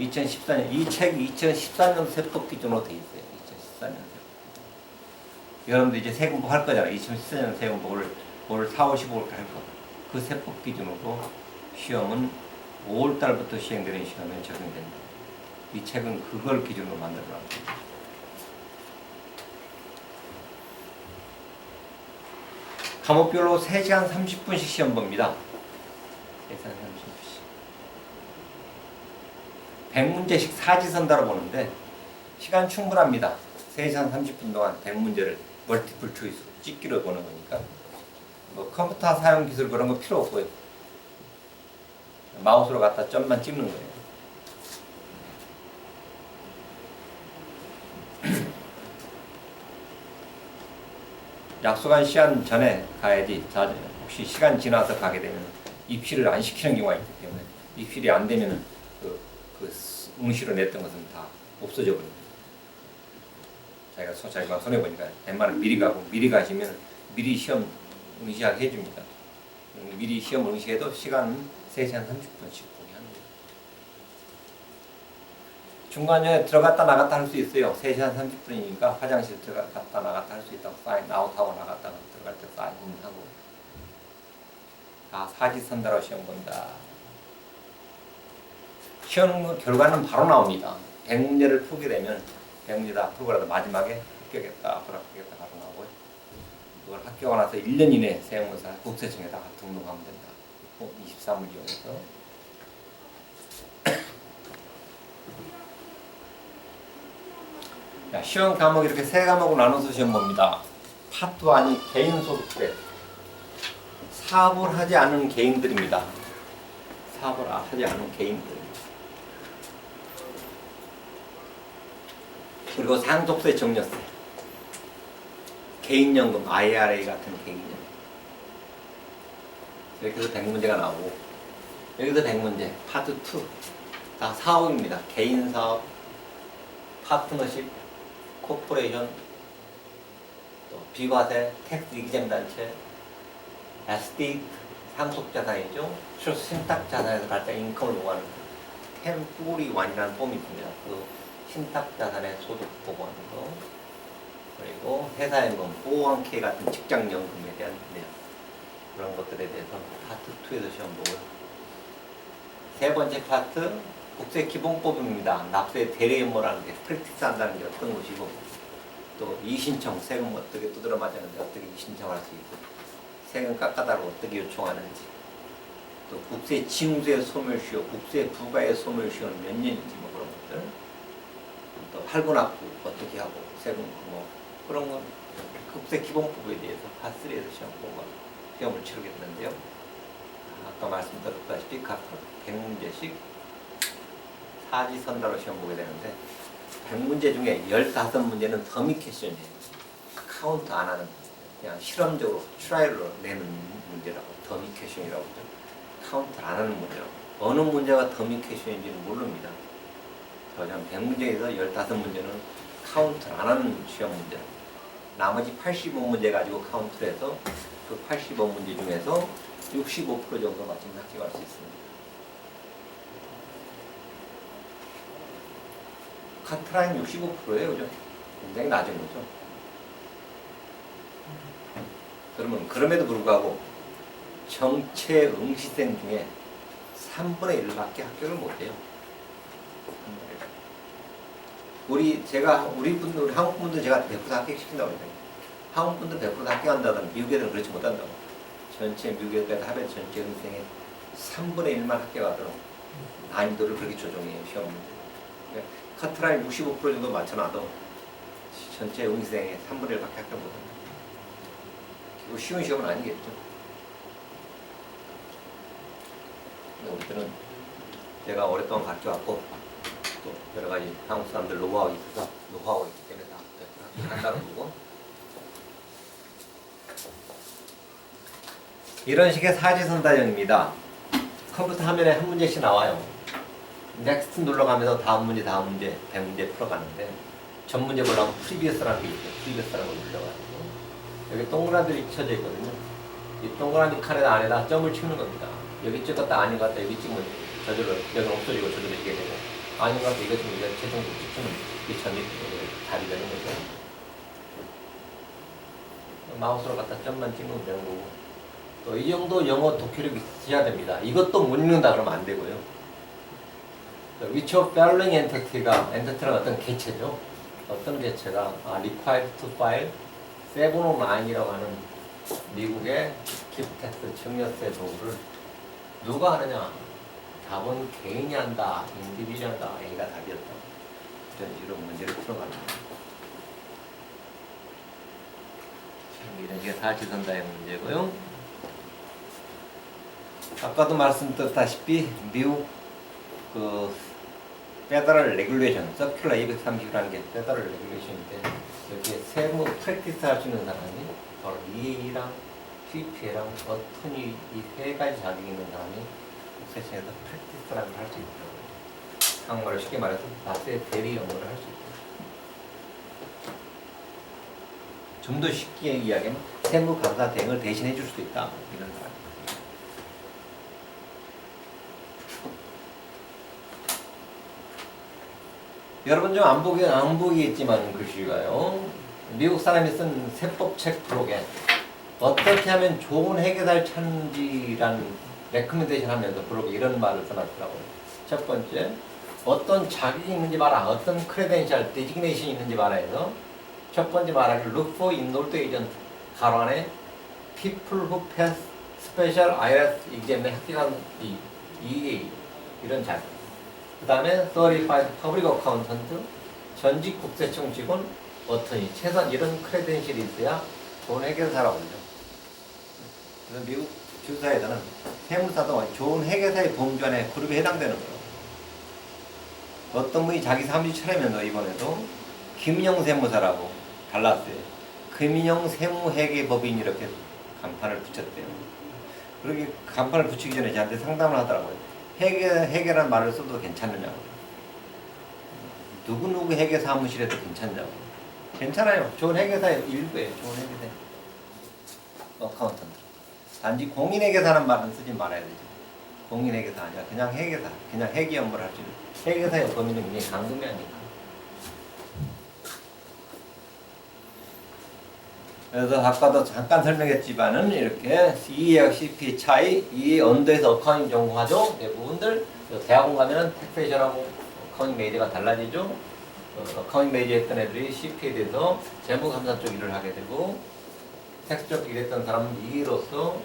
S1: 2014년 이 책이 2014년 세법 기준으로 돼 있어요. 2014년 세법. 여러분들 이제 세금복 할 거잖아요. 2014년 세금복을 올 4, 5, 15일까지 할 거. 그 세법 기준으로 시험은 5월 달부터 시행되는 시험에 적용됩니다. 이 책은 그걸 기준으로 만들어놨습니다. 과목별로 3시간 30분씩 시험 봅니다. 3시간 30분씩. 100문제씩 사지선다로 보는데 시간 충분합니다. 3시간 30분 동안 100문제를 멀티플 초이스 찍기로 보는 거니까 뭐 컴퓨터 사용 기술 그런 거 필요 없고요. 마우스로 갖다 점만 찍는 거예요. 약속한 시간 전에 가야지. 혹시 시간 지나서 가게 되면 입실을 안 시키는 경우가 있기 때문에 입실이 안 되면은 그 응시로 냈던 것은 다 없어져 버립니다. 자기가 손해 보니까 웬만하면 미리 가고 미리 가시면 미리 시험 응시하게 해줍니다. 미리 시험 응시해도 시간은 3시간 30분씩 보게 합니다. 중간에 들어갔다 나갔다 할 수 있어요. 3시간 30분이니까 화장실 들어갔다 나갔다 할 수 있다고 사인 아웃하고 나갔다가 들어갈 때 사인하고. 다 사지선다로 시험 본다. 시험 결과는 바로 나옵니다. 100문제를 풀게 되면 100문제 다 풀고라도 마지막에 합격했다, 불합격했다 바로 나오고요. 그걸 합격하고 나서 1년 이내에 세무사 국세청에다가 등록하면 된다. 23을 이용해서. 자, 시험 과목 이렇게 3과목으로 나눠서 시험 봅니다. 파트 1이 개인소득세. 사업을 하지 않은 개인들입니다. 사업을 하지 않은 개인들. 그리고 상속세, 증여세, 개인연금, IRA 같은 개인연금. 이렇게 해서 100문제가 나오고, 여기서 100문제, 파트 2. 다 사업입니다. 개인사업, 파트너십, 코퍼레이션, 또 비과세, 텍스 이기잼 단체, 에스테이트, 상속자산이죠. 신탁자산에서 발생 인컴을 요구하는 1041이라는 폼이 있습니다. 그 신탁자산의 소득 보고하는 거, 그리고 회사연금, 401k 같은 직장연금에 대한 내용, 그런 것들에 대해서 파트 2에서 시험 보고요. 세 번째 파트, 국세기본법입니다. 납세 대리업무라는 게 프랙티스 한다는 게 어떤 것이고, 또 이신청, 세금 어떻게 두드려 맞았는데 어떻게 이신청할 수 있고, 세금 깎아달라고 어떻게 요청하는지, 또 국세 징수의 소멸시효, 국세 부과의 소멸시효는 몇 년인지 뭐 그런 것들, 또 할부납부 어떻게 하고, 세금 뭐 그런 건 국세 기본법에 대해서 파3에서 시험을 치르겠는데요. 아까 말씀드렸다시피 각 100문제씩 사지선다로 시험 보게 되는데 100문제 중에 15문제는 더미 퀘션이에요. 카운트 안 하는, 그냥 실험적으로 트라이얼로 내는 문제라고 더미 퀘션이라고 하죠. 카운트 안 하는 문제라고. 어느 문제가 더미 퀘션인지는 모릅니다. 그냥 100문제에서 15문제는 카운트 안 하는 시험 문제라고. 나머지 85문제 가지고 카운트를 해서 그 85문제 중에서 65% 정도 맞추면 합격할 수 있습니다. 카트라인 65%예요, 그죠? 굉장히 낮은 거죠. 그러면 그럼에도 불구하고 정체 응시생 중에 3분의 1밖에 합격을 못해요. 우리 한국 분들 제가 100% 합격시킨다고 그래요. 한국 분들 100% 합격한다더니 미국 애들은 그렇지 못한다고. 전체 미국 애들 합해 전체 응시생의 3분의 1만 합격하도록 난이도를 그렇게 조정해요, 시험 문제. 그러니까 카트라인 65% 정도 맞춰놔도 전체 응시생의 3분의 1밖에 합격 못합니다. 이거 쉬운 시험은 아니겠죠. 우리들은 제가 오랫동안 가르쳐왔고 또 여러 가지 한국 사람들 노하우가 있어서 노하우가 있기 때문에 다 한다는 거고. 이런 식의 사지선다형입니다. 컴퓨터 화면에 한 문제씩 나와요. 넥스트 눌러가면서 다음 문제 100문제 풀어가는데 전 문제 보려면 프리비어스라는 게 있어요. 프리비어스라는 걸 눌러가지고 여기 동그라미들이 쳐져 있거든요. 이 동그라미 칸에 안에다 점을 치는 겁니다. 여기 찍었다 아닌 것 같다 여기 찍으면 저절로 여기 없어지고 저절로 이게 되고 아닌 것 같다 이거 지금 이거 최종적으로 찍히면 이 점이 답이 되는 거죠. 마우스로 갖다 점만 찍으면 되는 거고 또 이 정도 영어 독해력이 있어야 됩니다. 이것도 못 읽는다 그러면 안 되고요. Which of following entity가 어떤 개체죠? 어떤 개체가 required to file 709이라고 하는 미국의 기프텍스 증여세 도구를 누가 하느냐? 답은 개인이 한다, 인디비주얼이 한다, A가 답이었다. 이런 식으로 문제를 풀어갑니다. 이런 식의 사지선다의 문제고요. 아까도 말씀드렸다시피 미국 페더럴 레귤레이션, 서큘러 230이라는 게 페더럴 레귤레이션인데 여기에 세무 프랙티스 할 수 있는 사람이 바로 EA랑 CPA랑 어떤 이세 가지 자격이 있는 사람이 국세청에서 프랙티스라는 걸 할 수 있더라고요. 한국말로 쉽게 말해서 나스의 대리 업무를 할 수 있어요. 좀 더 쉽게 이야기하면 세무감사 대행을 대신해 줄 수도 있다. 이런 사람. 여러분 좀 안 보기겠지만 글씨가요. 미국 사람이 쓴 세법책 프로그램 어떻게 하면 좋은 회계사를 찾는지라는 레코멘데이션 하면서 블로그 이런 말을 써놨더라고요. 첫 번째, 어떤 자격이 있는지 봐라. 어떤 크레덴셜, 데지그네이션이 있는지 봐라 해서 첫 번째 말하기를 look for enrolled agent 가로 안에 people who pass special IRS exam에 합격한 EA 이런 자격. 그 다음에 certified public accountant 전직 국세청 직원 어터니 최소한 이런 크레덴셜이 있어야 좋은 회계사라고 그러죠. 그래서 미국 주사에서는 세무사도 좋은 회계사의 범주 안에 그룹에 해당되는 거예요. 어떤 분이 자기 사무실 차리면서 이번에도 김인영 세무사라고 달랐어요. 김인영 세무회계법인 이렇게 간판을 붙였대요. 그렇게 간판을 붙이기 전에 저한테 상담을 하더라고요. 회계라는 말을 써도 괜찮느냐고. 누구누구 회계 사무실에도 괜찮냐고. 괜찮아요. 좋은 회계사의 일부예요. 좋은 회계사. 어카운턴트. 단지 공인회계사는 말은 쓰지 말아야 되죠. 공인회계사 아니라 그냥 회계사, 그냥 회계 업무를 할 수 있는 회계사의 범위는 굉장히 강금이하니까. 그래서 아까도 잠깐 설명했지만은 이렇게 EA와 CP 차이, EA 언더에서 어카운팅 전공하죠. 이 부분들 대학원 가면은 택세이션하고 어카운팅 메이저가 달라지죠. 어카운팅 메이저 했던 애들이 CP에 대해서 재무감사 쪽 일을 하게 되고 텍스 쪽 일했던 사람은 EA로서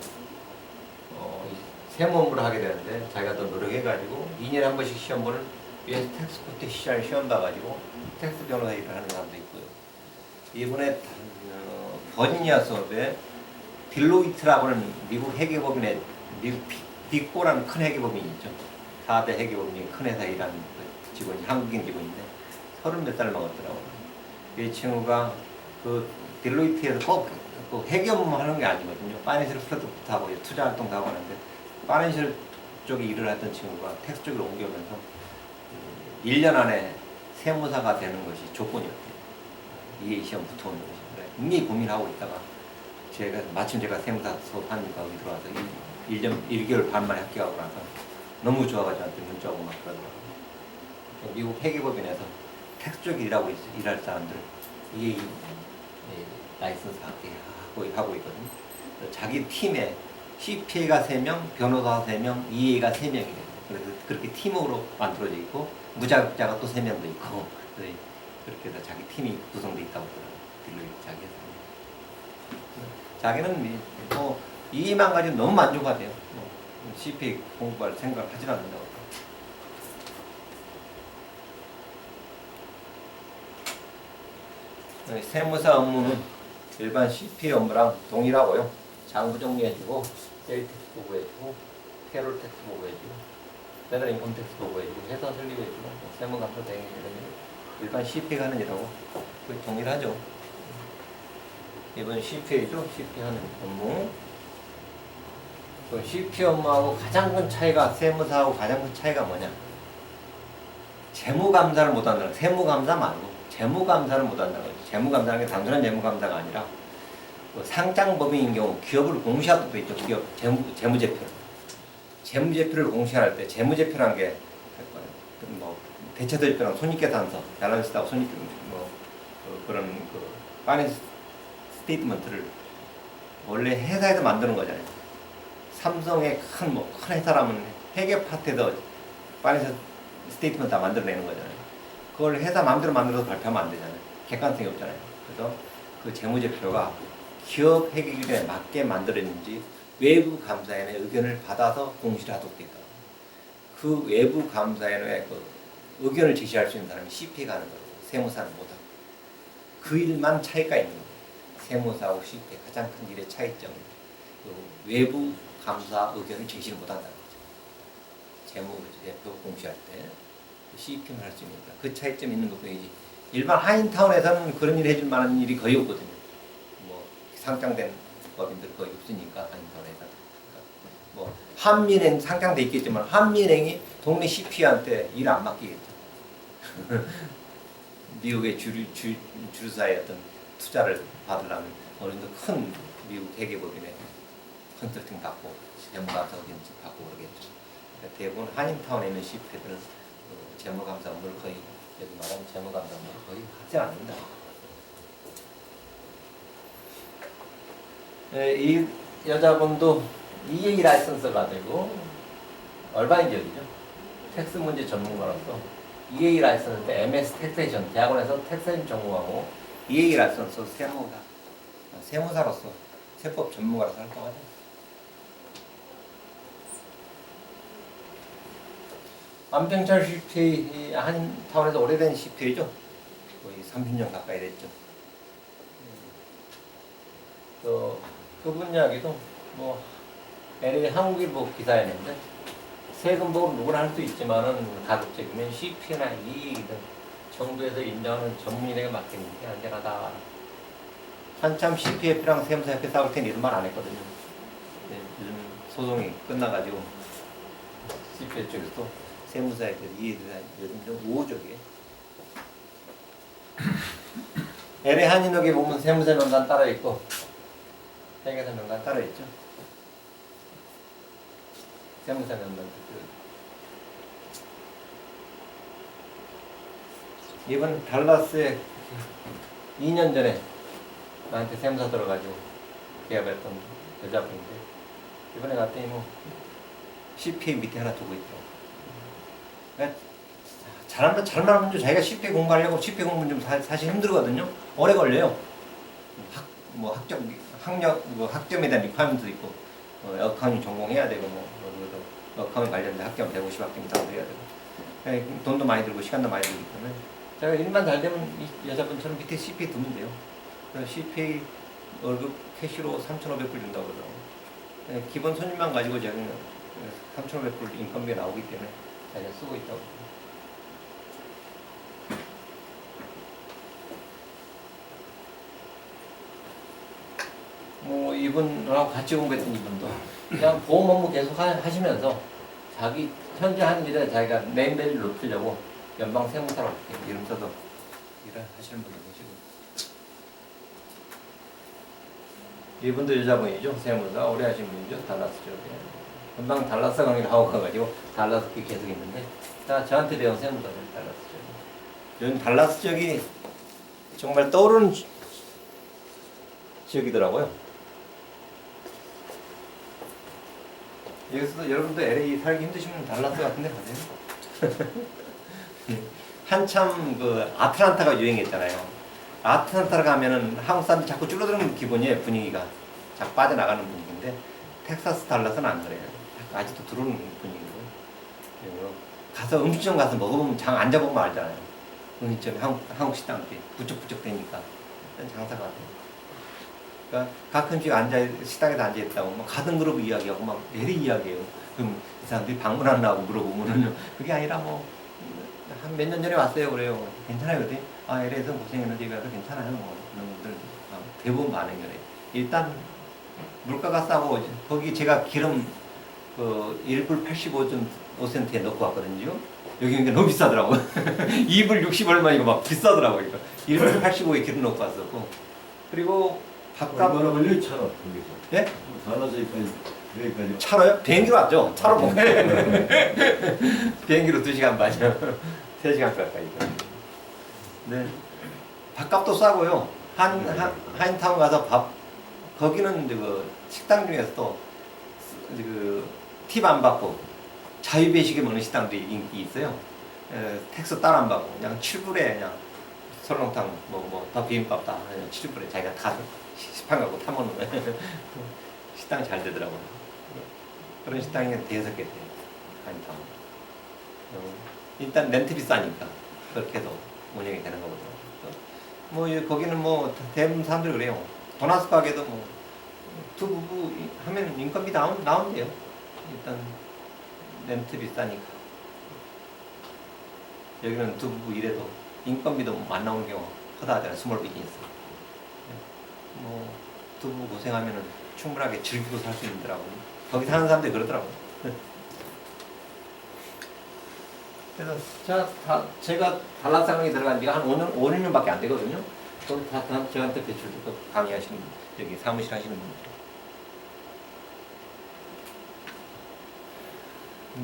S1: 세무 업무를 하게 되는데 자기가 더 노력해가지고 2년에 한 번씩 시험 보는 US 텍스 코트 시험 봐가지고 텍스 변호사 일을 하는 사람도 있고요. 이번에 버지니아 수업에 딜로이트라고 하는 미국 회계법인의 미국 빅4라는 큰 회계법인이 있죠. 4대 회계법인 중에 큰 회사에 일하는 직원이 한국인 직원인데 30몇 살 먹었더라고요. 이 친구가 그 딜로이트에서 꼭 그 회계 업무 하는 게 아니거든요. 파이낸셜 프로덕트 하고 투자 활동도 하고 하는데 파이낸셜 쪽에 일을 했던 친구가 텍스 쪽으로 옮겨오면서 1년 안에 세무사가 되는 것이 조건이었대요. EA 시험 붙어오는 것이. 굉장히 고민하고 있다가 마침 제가 세무사 수업하니까 여기 들어와서 1개월 반 만에 합격하고 나서 너무 좋아가지고 저한테 문자 오고 막 그러더라고요. 미국 회계법인에서 텍스 쪽에 일할 사람들 EA 라이선스 하고 있거든요. 자기 팀에 CPA가 3명, 변호사 3명, EA가 3명이 돼요. 그래서 그렇게 팀으로 만들어져 있고 무자격자가 또 3명도 있고 그렇게 해서 자기 팀이 구성되어 있다고 하더라고요. 자기는 뭐 이만 가지고 너무 만족하대요. CPA 공부할 생각을 하지 않는다고. 세무사 업무는 일반 CPA 업무랑 동일하고요. 장부 정리해주고, 세일 텍스 보고해주고, 페롤 텍스 보고해주고, 페럴 인컴 텍스 보고해주고, 회사 설립해주고, 세무감사 대행해주고, 일반 CPA가 하는 일하고 거의 동일하죠. 이번 CPA죠. CPA 하는 업무. CPA 업무하고 가장 큰 차이가, 세무사하고 가장 큰 차이가 뭐냐? 재무감사를 못한다는, 세무감사 말고 재무감사를 못한다는 거죠. 재무감사는 게 단순한 재무감사가 아니라 상장법인인 경우 기업을 공시할 수도 있죠. 기업 재무제표. 재무제표를 공시할 때 재무제표란 게 뭐 대체대표랑 손익계산서, 밸런스하고 손익 그런 파이낸스 스테이트먼트를 원래 회사에서 만드는 거잖아요. 삼성의 큰 회사라면 회계 파트에서 파이낸스 스테이트먼트 다 만들어내는 거잖아요. 그걸 회사 마음대로 만들어서 발표하면 안 되잖아요. 객관성이 없잖아요. 그래서 그 재무제표가 기업 회계 기준에 맞게 만들어졌는지 외부 감사인의 의견을 받아서 공시를 하도록 되어 있다. 그 외부 감사인의 그 의견을 제시할 수 있는 사람이 CPA가 하는 거예요. 세무사는 못하고. 그 일만 차이가 있는 거예요. 세무사하고 CPA 가장 큰 일의 차이점은 그 외부 감사 의견을 제시를 못한다는 거죠. 재무제표 공시할 때 CPA만 할 수 있는 거다. 그 차이점이 있는 것뿐이지. 일반 하인타운에서는 그런 일 해줄 만한 일이 거의 없거든요. 뭐 상장된 법인들 거의 없으니까 한인타운에서. 뭐 한미은행 상장돼 있겠지만 한미은행이 동네 CP한테 일 안 맡기겠죠. 미국의 주류사의 어떤 투자를 받으려면 어느 정도 큰 미국 회계법인에 컨설팅 받고 재무감사 어딘지 받고 그러겠죠. 그러니까 대부분 한인타운에 있는 CP들은 재무감사 업무를 거의 여기 말하는 재무감사 업무를 거의 하지 않는다. 이 여자분도 EA 라이선스 가지고 얼바인 지역이죠. 텍스 문제 전문가로서 EA 라이선스 때 MS 텍세이션 대학원에서 텍세이션 전공하고 EA 라이선스 세무사로서 세법 전문가로서 활동하죠. 안병철 CPA 한인타운에서 오래된 CPA죠. 거의 30년 가까이 됐죠. 또 그분 이야기도 뭐 LA 한국일보 기사였는데 세금 보험 누구나 할 수 있지만은 가급적이면 CP나 EA든 정부에서 인정하는 전문인에게 맡기는 게 안전하다. 한참 CPF랑 세무사협회 싸울 때는 이런 말 안 했거든요. 네, 요즘 소송이 끝나가지고 CPF 쪽에서도 세무사협회 EA에 대한 요즘 좀 우호적이에요. LA 한인역에 보면 세무사 명단 따로 있고 회계사 명단 따로 있죠. 세무사 명단 이번 달라스에 2년 전에 나한테 세무사 들어가지고 계약했던 여자분인데 이번에 갔더니 뭐 CPA 밑에 하나 두고 있더라고. 그러니까 잘만 하면 자기가 CPA 공부하려고 CPA 공부는 좀 사실 힘들거든요. 오래 걸려요. 학점에 대한 리파이먼트도 있고 어카운팅 전공해야 되고 어카운팅 관련된 학점 150학점 다 해야 되고 돈도 많이 들고 시간도 많이 들기 때문에 제가 일만 잘 되면 이 여자분처럼 밑에 CPA 두면 돼요. 그래서 CPA 월급 캐시로 3,500불 준다고 그러더라고요. 기본 손님만 가지고 제가 3,500불 인건비가 나오기 때문에 자기가 쓰고 있다고. 뭐 이분하고 같이 공부했던 이분도 그냥 보험 업무 계속 하시면서 자기 현재 하는 일에 자기가 네임밸류 높이려고 연방 세무사로 이름 써서 일을 하시는 분도 계시고 이분도 여자분이죠. 세무사 오래 하신 분이죠. 달라스 쪽에 연방 달라스 강의 나오고 가가지고 달라스 쪽에 계속 있는데 다 저한테 배운 세무사들 달라스 쪽에 요즘 달라스 쪽이 정말 떠오르는 지역이더라고요. 여기서도 여러분도 LA 살기 힘드시면 달라스 같은 데 가세요. 한참 그 아틀란타가 유행했잖아요. 아틀란타를 가면은 한국 사람들이 자꾸 줄어드는 기분이에요. 분위기가 자꾸 빠져나가는 분위기인데 텍사스 달라스는 안 그래요. 아직도 들어오는 분위기고 가서 음식점 가서 먹어보면 장 앉아보면 알잖아요. 음식점에 한국 식당들이 부쩍부쩍 되니까 장사가 돼요. 그러니까 가끔씩 식당에서 앉아있다고 막 가든 그룹 이야기하고 막 내리 이야기해요. 그럼 이 사람들이 방문하려고 물어보면은요. 그게 아니라 뭐 한 몇 년 전에 왔어요 그래요. 괜찮아요 그랬더니 아 LA에서 고생했는데 여기 와서 괜찮아요. 뭐 그런 분들 대부분 반응이 그래요. 일단 물가가 싸고 거기 제가 기름 그 1불 85.5센트에 넣고 왔거든요. 여기 너무 비싸더라고. 2불 60 얼마이고 막 비싸더라고요. 1불 85에 기름 넣고 왔었고 그리고 밥값
S2: 얼마나 걸려 차로 여기서?
S1: 예?
S2: 달라서 여기까지.
S1: 차로요? 비행기로 왔죠. 차로 못 가요. 비행기로 2시간 반이요. 3시간 가까이. 네. 밥값도 싸고요. 한인타운 가서 거기는 그 식당 중에서도 팁 안 받고 자유배식에 먹는 식당들이 인기 있어요. 텍스 따로 안 받고 그냥 7불에 그냥 설렁탕 다 비빔밥 다 7불에 자기가 다 시판 갖고 타 먹는 거예요. 식당이 잘 되더라고요. 그런 식당이 5개 돼요. 한인타운. 일단 렌트 비싸니까 그렇게 해도 운영이 되는 거거든요. 뭐 거기는 뭐 대부분 사람들이 그래요. 도나스 가게도 뭐 두 부부 하면 인건비 나온대요. 일단 렌트 비싸니까. 여기는 두 부부 일해도 인건비도 안 나오는 경우가 허다하잖아요. 스몰 비즈니스. 뭐 유튜브 고생하면은 충분하게 즐기고 살 수 있더라고. 거기 사는 사람들이 그러더라고. 그래서 제가 달란 상황에 들어간 지가 한 5년, 5, 6년밖에 안 되거든요. 거기 다 저한테 배출도 강의하시는 분, 여기 사무실 하시는 분들.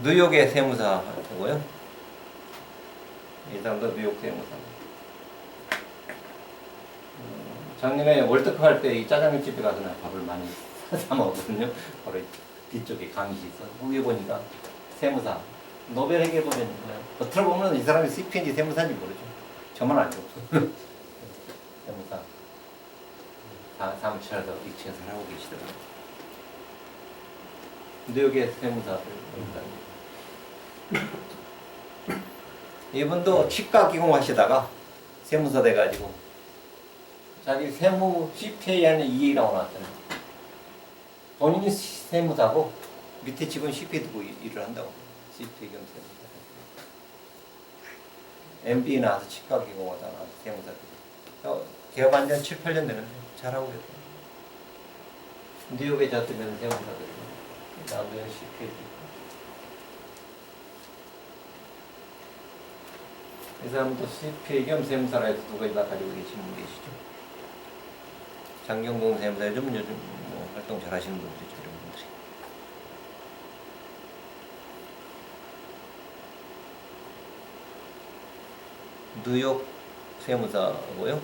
S1: 뉴욕의 세무사고요. 이 사람도 뉴욕 세무사. 작년에 월드컵 할 때 이 짜장면 집에 가서 나 밥을 많이 사 먹었거든요. 바로 뒤쪽에 강의실 있어. 거기 보니까 세무사. 노벨 해결보면 겉으로 보면 이 사람이 CP인지 세무사인지 모르죠. 저만 알죠. 세무사. 사무실에서 2층에서 하고 계시더라고요. 뉴욕의 세무사들. 이분도 치과 기공 하시다가 세무사 돼가지고 자기 세무 CPA에는 2A라고 나왔잖아요. 본인이 세무사고 밑에 직원 CPA 두고 일을 한다고. CPA 겸 세무사. MBA 나와서 치과 기공하다가 세무사 되고. 개업한 지 한 7, 8년 되는데 잘하고 계세요. 뉴욕에 잡히면 세무사 되고. 나도 CPA 되고. 이 사람도 CPA 겸 세무사라 해서 두 가지 다 가지고 계시는 분 계시죠. 장경봉 세무사 요즘 뭐 활동 잘 하시는 분들이죠. 이런 분들이. 뉴욕 세무사고요.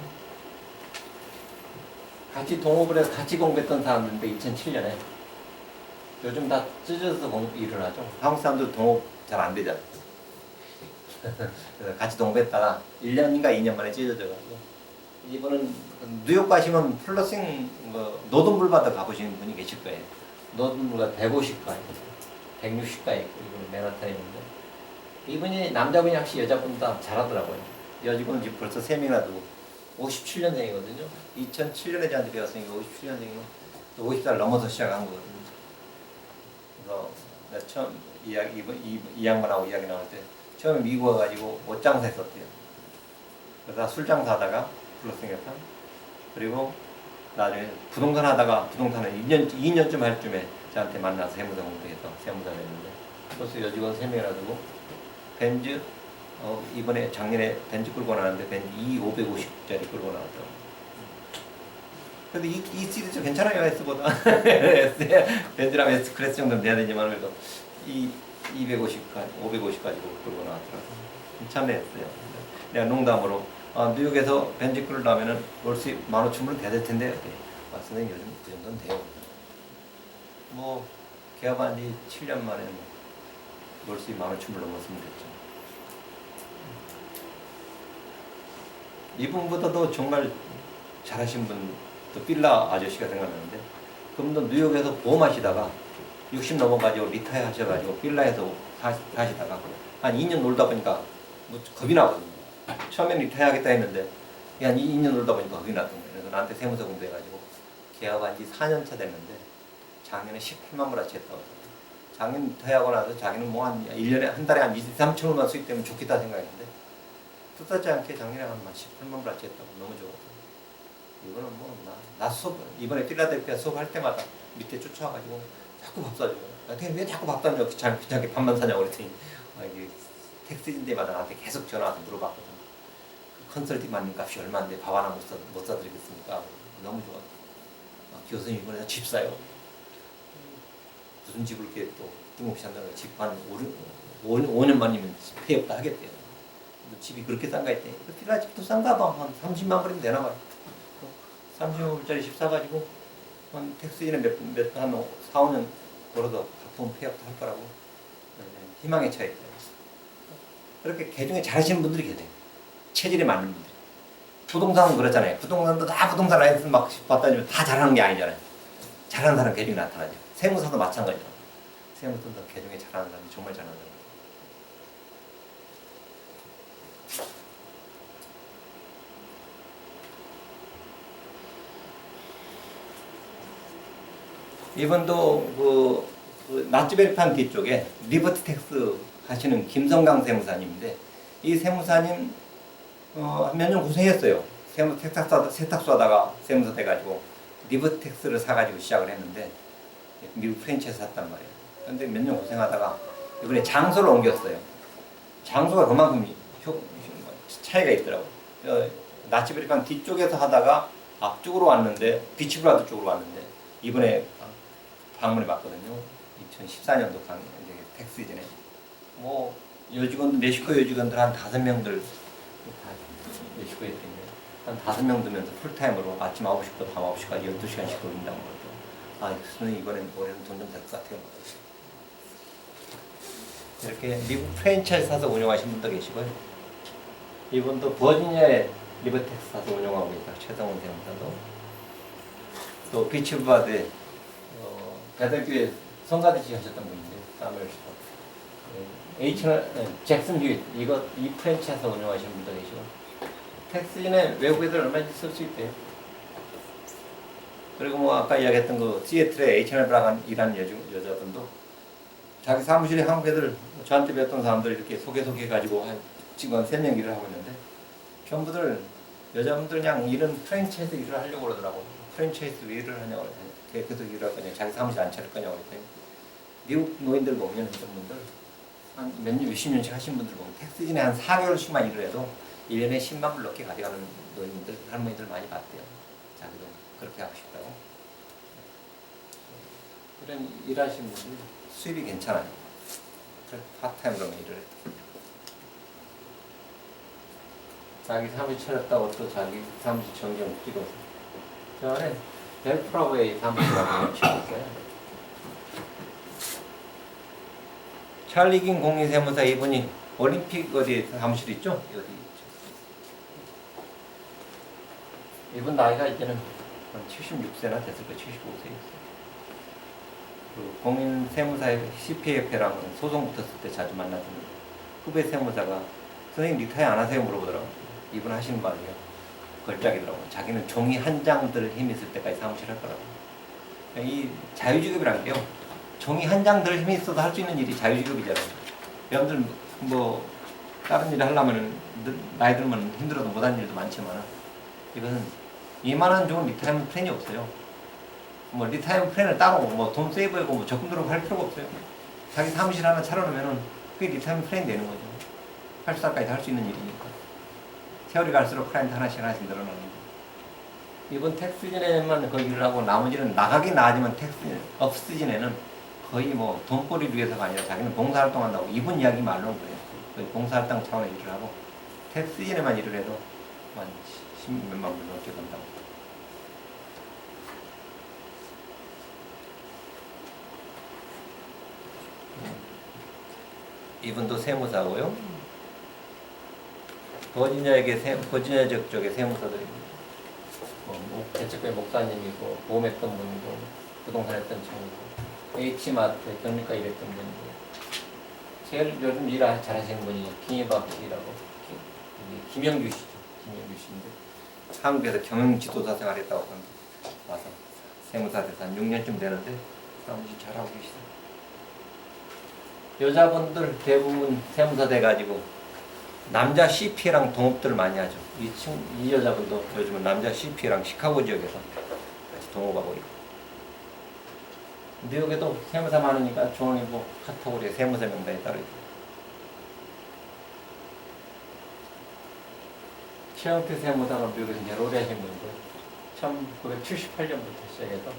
S1: 같이 동업을 해서 같이 공부했던 사람들인데 2007년에 요즘 다 찢어서 일을 하죠. 한국 사람들 동업 잘 안 되잖아. 그래서 같이 동업했다가 1년인가 2년 만에 찢어져가지고 이분은 뉴욕 가시면 플러싱 뭐 노동불바다 가보시는 분이 계실 거예요. 노동불가 150가 있고 160가 있고 이분은 맨하탄에 있는데 이분이 남자분이 확실히 여자분보다 잘하더라고요. 여직원은 지금 벌써 3명이나 두고 57년생이거든요. 2007년에 저한테 배웠으니까 57년생이면 50살 넘어서 시작한 거거든요. 그래서 내가 처음 이 양반하고 이야기 나올 때 처음에 미국 와가지고 옷장사 했었대요. 그러다 술장사 하다가 플러싱했다. 그리고 나중에 부동산 하다가 부동산을 2년쯤 할 쯤에 저한테 만나서 세무사 공부해서 세무사를 했는데 벌써 여직원 3명이나 두고 벤즈 이번에 작년에 벤즈 끌고 나왔는데 벤즈 E550짜리 끌고 나왔죠. 근데 이 시리즈 괜찮아요. S보다. 벤즈랑 S 클래스 정도는 돼야 되지만 그래도 이 250까지, 550까지 끌고 나왔더라고요. 참여했어요. 내가 농담으로 뉴욕에서 벤츠 끌려면은 월수 15,000불은 돼야 될 텐데 선생님 요즘 그 정도는 돼요. 뭐 개업한 지 7년 만에 월수 15,000불 넘었으면 됐죠. 이분보다도 정말 잘하신 분, 또 빌라 아저씨가 생각나는데 그분도 뉴욕에서 보험하시다가 60 넘어가지고 리타이어 하셔가지고 빌라에서 사시다가 한 2년 놀다 보니까 뭐 겁이 나거든요. 처음엔 리타이어 하겠다 했는데 한 2년 놀다 보니까 겁이 났던 거예요. 그래서 나한테 세무사 공부해가지고 개업한 지 4년 차 됐는데 작년에 18만 불 아치했다고 하더라고요. 작년 리타이어하고 나서 자기는 뭐 한 1년에 한 달에 한 2, 3천 원만 수익되면 좋겠다 생각했는데 뜻하지 않게 작년에 한 18만 불 아치했다고 너무 좋았어요. 이거는 뭐 나 수업 이번에 필라델피아 수업할 때마다 밑에 쫓아와가지고 자꾸 밥 사줘요. 왜 자꾸 밥 사냐고 귀찮게 밥만 사냐고 그랬더니 이게 택시인 데마다 나한테 계속 전화 와서 물어봤거든. 그 컨설팅 받는 값이 얼마인데 밥 하나 못 사드리겠습니까? 너무 좋아. 교수님 이번에 집 사요. 무슨 집을 이렇게 또 뜬금없이 한다는 거야. 집 한 5년 만이면 폐업도 하겠대요. 집이 그렇게 싼가 했더니 그 필라 집도 싼가 봐. 한 30만 불이면 되나 봐요. 30만 불짜리 집 사가지고 한 택시인에 한 4, 5년 벌어도 가품 폐업도 할 거라고 희망에 처했대요. 그렇게 개중에 잘하시는 분들이 계세요. 체질에 맞는 분들. 부동산은 그렇잖아요. 부동산도 다 부동산 라이센스 막 받다니면 다 잘하는 게 아니잖아요. 잘하는 사람 개중에 나타나죠. 세무사도 마찬가지로. 세무사도 개중에 잘하는 사람이 정말 잘하는 사람. 이분도 그 나츠베리판 뒤쪽에 리버티 텍스 하시는 김성강 세무사님인데 이 세무사님 몇 년 고생했어요. 세탁소 하다가 세무사 돼가지고 리버텍스를 사가지고 시작을 했는데 미국 프랜차이즈 샀단 말이에요. 근데 몇 년 고생하다가 이번에 장소를 옮겼어요. 장소가 그만큼 차이가 있더라고요. 나치베리칸 뒤쪽에서 하다가 앞쪽으로 왔는데 비치브라드 쪽으로 왔는데 이번에 방문해 봤거든요. 2014년도 이제 텍 시즌에 뭐 여직원 멕시코 여직원들 한 5명들 다 멕시코에 있는데 한 5명 두면서 풀타임으로 아침 9시부터 밤 9시까지 12시간씩 돌린다고 그러죠. 아, 그래서 이번엔 올해는 돈 좀 될 것 같아요. 이렇게 미국 프랜차이즈 사서 운영하신 분도 계시고요. 이분도 버지니아에 리버텍스 사서 운영하고 있다. 최성훈 세무사도. 또 비치브라드에 배달교회 성가대시 하셨던 분인데 사무엘스도. 잭슨 휴잇 이 프랜차이즈 운영하시는 분도 계시고. 텍스진에 외국 애들 얼마든지 쓸 수 있대요. 그리고 뭐 아까 이야기했던 그 시애틀에 H&R 브라간이라는 여자분도 자기 사무실에 한국 애들 저한테 배웠던 사람들 이렇게 소개해가지고 지금 한 3명 일을 하고 있는데 전부들 여자분들 그냥 일은 프랜차이즈 일을 하려고 그러더라고. 프랜차이즈 일을 하냐고 그랬더니 계속 일을 할 거냐, 자기 사무실 안 차릴 거냐고 그랬더니 미국 노인들 보면 이런 분들 한 몇 년, 몇십 년씩 하신 분들 보면 텍스진에 한 4개월씩만 일을 해도 1년에 10만 불 넘게 가져가는 노인들, 할머니들 많이 봤대요. 자기도 그렇게 하고 싶다고. 이런 일하시는 분들 수입이 괜찮아요. 파트타임으로만 일을 했다. 자기 사무실 차렸다고 또 자기 사무실 전경 찍어서 저 안에 벨프라우의 사무실이라고 치웠어요. 찰리긴 공인세무사 이분이 올림픽 어디 사무실 있죠? 어디 있죠? 이분 나이가 이제는 한 76세나 됐을 거예요. 75세였어요. 그 공인세무사의 CPF랑 소송 붙었을 때 자주 만났던 후배 세무사가 선생님 넥타이 안 하세요? 물어보더라고요. 이분 하시는 말이요. 걸작이더라고요. 자기는 종이 한 장들 힘 있을 때까지 사무실 할 거라고. 이 자유직업이라는 게요. 종이 한 장들 힘이 있어도 할 수 있는 일이 자유직업이잖아요. 여러분들 뭐 다른 일을 하려면 나이 들면 힘들어도 못하는 일도 많지만 이거는 이만한 좋은 리타이먼트 플랜이 없어요. 뭐 리타이먼트 플랜을 따로 뭐 돈 세이브하고 뭐 적금 들어가고 할 필요가 없어요. 자기 사무실 하나 차려놓으면은 그게 리타이먼트 플랜이 되는 거죠. 80살까지 할 수 있는 일이니까. 세월이 갈수록 클라이언트 하나씩 늘어나는 거예요. 이번 텍 시즌에만 거기 일을 하고 나머지는 나가긴 나가지만 업 시즌에는 거의 뭐 돈벌이를 위해서가 아니라 자기는 봉사활동 한다고 이분 이야기 말로 온 거예요. 거의 봉사활동 차원의 일을 하고 텍 시즌에만 일을 해도 한 10몇만 불 넘게 번다고. 이분도 세무사고요. 버지니아 쪽에 세무사들이 대책회 목사님이고 보험했던 분이고 부동산 했던 친구고 H마트 경리과 일했던 분이고 제일 요즘 일 잘하시는 분이 김희박 씨라고 김영규 씨죠. 김영규 씨인데 한국에서 경영지도사 생활했다고 하는데 와서 세무사 돼서 한 6년쯤 되는데 사무실 잘하고 계시더라고요. 여자분들 대부분 세무사 돼가지고 남자 CPA랑 동업들 많이 하죠. 이 여자분도 요즘은 남자 CPA랑 시카고 지역에서 같이 동업하고 있고. 뉴욕에도 세무사 많으니까 중앙일보 카테고리에 세무사 명단에 따로 있고. 최영태 세무사가 미국에서 이제 오래 하신 분이고 1978년부터 시작해서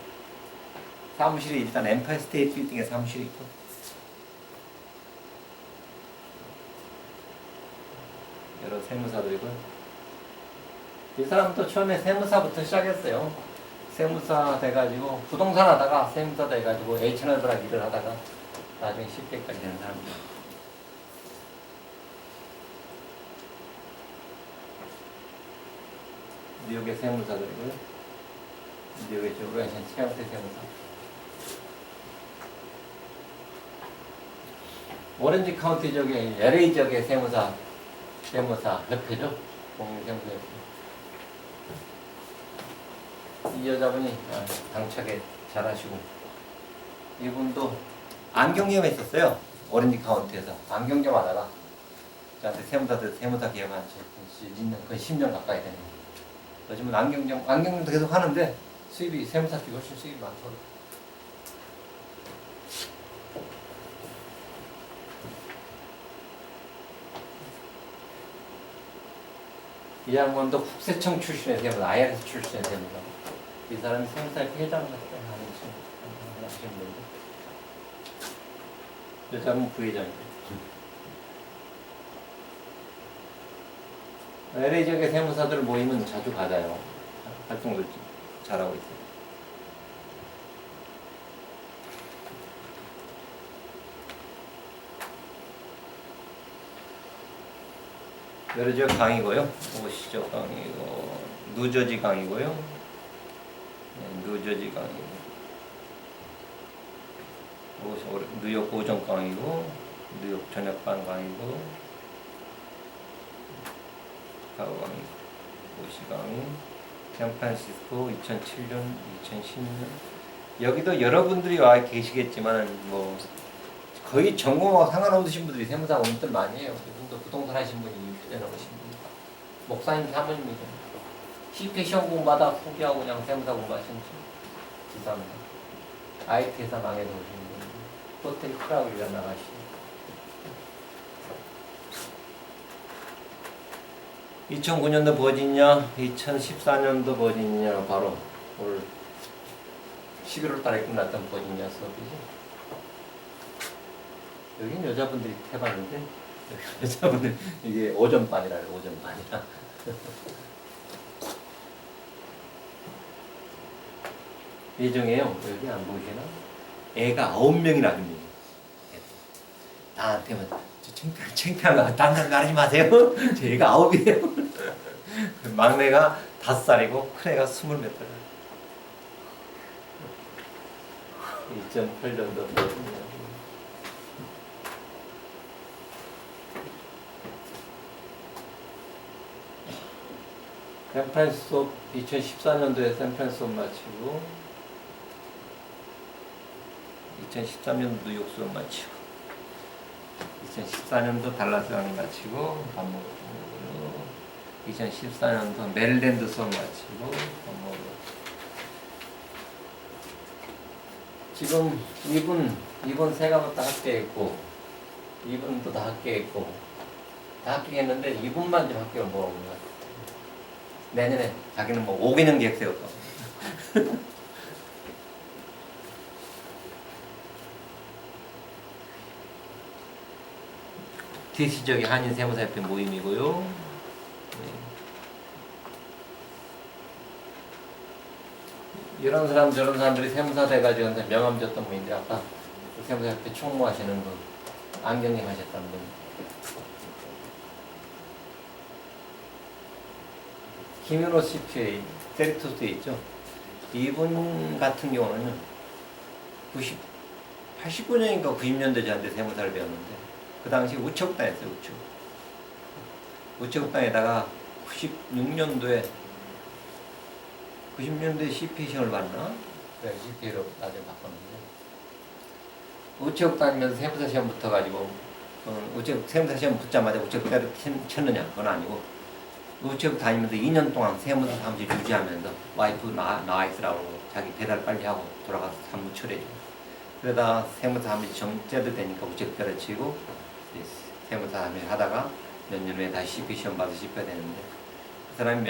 S1: 사무실이 일단 엠파이어 스테이트 빌딩에 사무실이 있고 여러 세무사들이고요. 이 사람도 처음에 세무사부터 시작했어요. 세무사 돼가지고 부동산 하다가 세무사 돼가지고 H&R랑 일을 하다가 나중에 10대까지 되는 사람입니다. 뉴욕의 세무사들이고요. 뉴욕의 쪽으로 하신 최영태 세무사. 오렌지 카운티 쪽에 LA 쪽의 세무사 협회죠. 공인세무사협회. 이 여자분이 당차게 잘하시고 이분도 안경점 했었어요. 오렌지 카운티에서 안경점 하다가 저한테 세무사 기업한 지 거의 10년 가까이 되네요. 요즘은 안경점도 계속 하는데 수입이 세무사 쪽이 훨씬 수입이 많거든. 이 양반도 국세청 출신의 세무사, IRS 출신의 세무사. 이 사람이 세무사의 회장 같은 하는 친구, 하시는 분인데. 여자분 부회장이에요. LA 지역의 세무사들 모임은 자주 가자요. 활동을 잘하고 있어요. LA 지역 강이고요. 오시죠 강이고, 뉴저지 강이고요. 네, 뉴저지 강이고, 뉴욕 오전 강이고, 뉴욕 저녁반 강이고. 가오강이, 오시강이, 샌프란시스코 2007년, 2010년. 여기도 여러분들이 와 계시겠지만 뭐 거의 전공하고 상관없으신 분들이 세무사 오늘들 많이 해요. 이분도 부동산 하신 분이 휴대 나오신 분. 목사님 사모님이죠. CPA 시험 공부하다 포기하고 그냥 세무사 공부하신 분. 기사입니다. IT 회사 망해서 오신 분. 호텔 크라고 일 나가시고. 2009년도 버지니아, 2014년도 버지니아 바로 올 11월 달에 끝났던 버지니아 수업이지. 여긴 여자분들이 해봤는데 여기 여자분들 이게 오전반이라 오전반이라. 예정에요. 여기 안 보이시나? 애가 9명이나 됩니다. 나한테만 창피한 거 당장 가르지 마세요. 제 애가 9이에요. 막내가 5살이고 큰 애가 20몇 살. 2008년도 샌프란시스 수업 2014년도에 샌프란시스 수업 마치고 2013년도 뉴욕 수업 마치고 2014년도 달라스 강의 마치고 밥 먹고 2014년도 메릴랜드 수업 마치고 밥 먹고 지금 이분 세 과목 다 합격했고 이분도 다 합격했고 다 합격했는데 이분만 좀 합격을 못 하고 있는 것 같아요. 내년에 자기는 뭐 5개년 계획 세웠다. DC 지역의 한인 세무사협회 모임이고요. 네. 이런 사람 저런 사람들이 세무사 돼가지고 명함 줬던 분인데 아까 그 세무사협회 총무하시는 분 안경님 하셨던 분 김윤호 CPA 세리토스에 있죠. 이분 같은 경우는 89년인가 90년대 저한테 세무사를 배웠는데 그 당시 우체국단했어요. 우체국단에다가 96년도에 CPA 시험을 봤나? 그래 CPA로 나중에 바꿨는데 우체국 다니면서 세무사 시험 붙어가지고 우체국 세무사 시험 붙자마자 우체국 때려 쳤느냐? 그건 아니고 우체국 다니면서 2년 동안 세무사 사무실 유지하면서 와이프 나와 있으라고 자기 배달 빨리 하고 돌아가서 사무 처리해줘. 그러다 세무사 사무실 정제도 되니까 우체국 때려치고 세무사 사무실 하다가 몇 년 후에 다시 CPA 시험 봐서 CPA가 되는데 그 사람이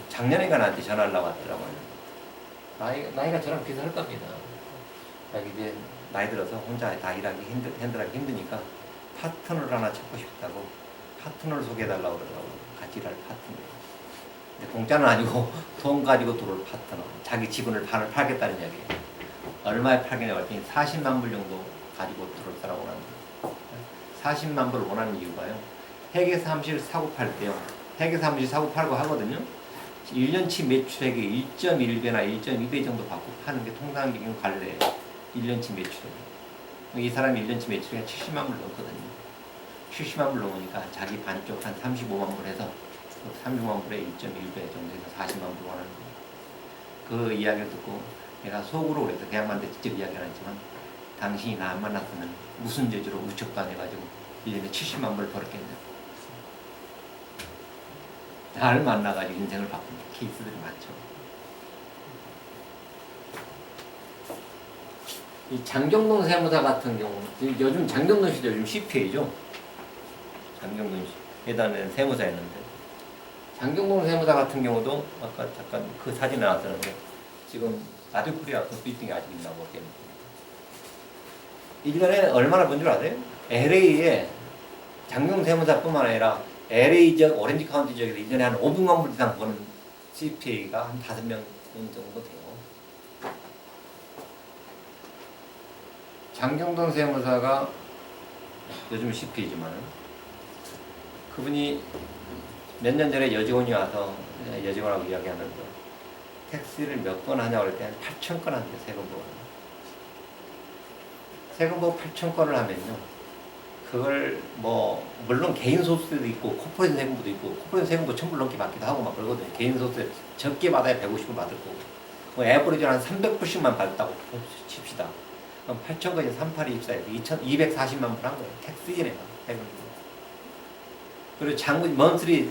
S1: 작년인가 나한테 전화를 나왔더라고요. 나이가 저랑 비슷할 겁니다. 자기 이제 나이 들어서 혼자 다 일하기 핸들하기 힘드니까 파트너를 하나 찾고 싶다고 파트너를 소개해달라고 그러더라고요. 같이 일할 파트너. 근데 공짜는 아니고 돈 가지고 들어올 파트너. 자기 지분을 팔겠다는 이야기예요. 얼마에 팔겠냐고 했더니 40만 불 정도 가지고 들어올 사람을 원합니다. 40만 불을 원하는 이유가요. 회계 사무실 사고 팔 때요. 회계 사무실 사고 팔고 하거든요. 1년치 매출액의 1.1배나 1.2배 정도 받고 파는 게 통상적인 관례예요. 1년치 매출액. 이 사람이 1년치 매출액이 70만 불 넘거든요. 70만 불 넘으니까 자기 반쪽 한 35만 불 해서 35만 불에 1.1배 정도 해서 40만 불 원하는 거예요. 그 이야기를 듣고 내가 속으로 그래서 그 양반한테 직접 이야기는 했지만 당신이 나 안 만났으면 무슨 죄지로 우측도 안 해가지고 1년에 70만 불 벌었겠냐. 나를 만나가지고 인생을 바꾼 케이스들이 많죠. 이 장경동 세무사 같은 경우, 요즘 장경동 씨도 요즘 CPA죠. 장경동 씨. 예전에는 세무사였는데. 장경동 세무사 같은 경우도 아까 잠깐 그 사진 나왔었는데 지금 아주 코리아 그 빌딩이 아직 있나 모르겠는데 1년에 얼마나 번 줄 아세요? LA에 장경동 세무사뿐만 아니라 LA 지역, 오렌지 카운티 지역에서 1년에 한 500만 불 이상 버는 CPA가 한 5명 정도 돼요. 장경동 세무사가 요즘 CPA지만 그분이 몇 년 전에 여직원이 와서 여직원하고 이야기하면서 택시를 몇 건 하냐고 그럴 때한 8,000건 한대요. 세금보고. 세금보고 8,000건을 하면요. 그걸 뭐 물론 개인 소득세도 있고 코퍼레이션 세금보도 있고 코퍼레이션 세금보 1,000불 넘게 받기도 하고 막 그러거든요. 개인 소득세 적게 받아야 150불 받을 거고 뭐 에버리지 한 300불씩만 받았다고 칩시다. 그럼 8,000건이 38이 입사해서 240만 불 한 거예요. 택시지네요. 세금. 그리고 먼스리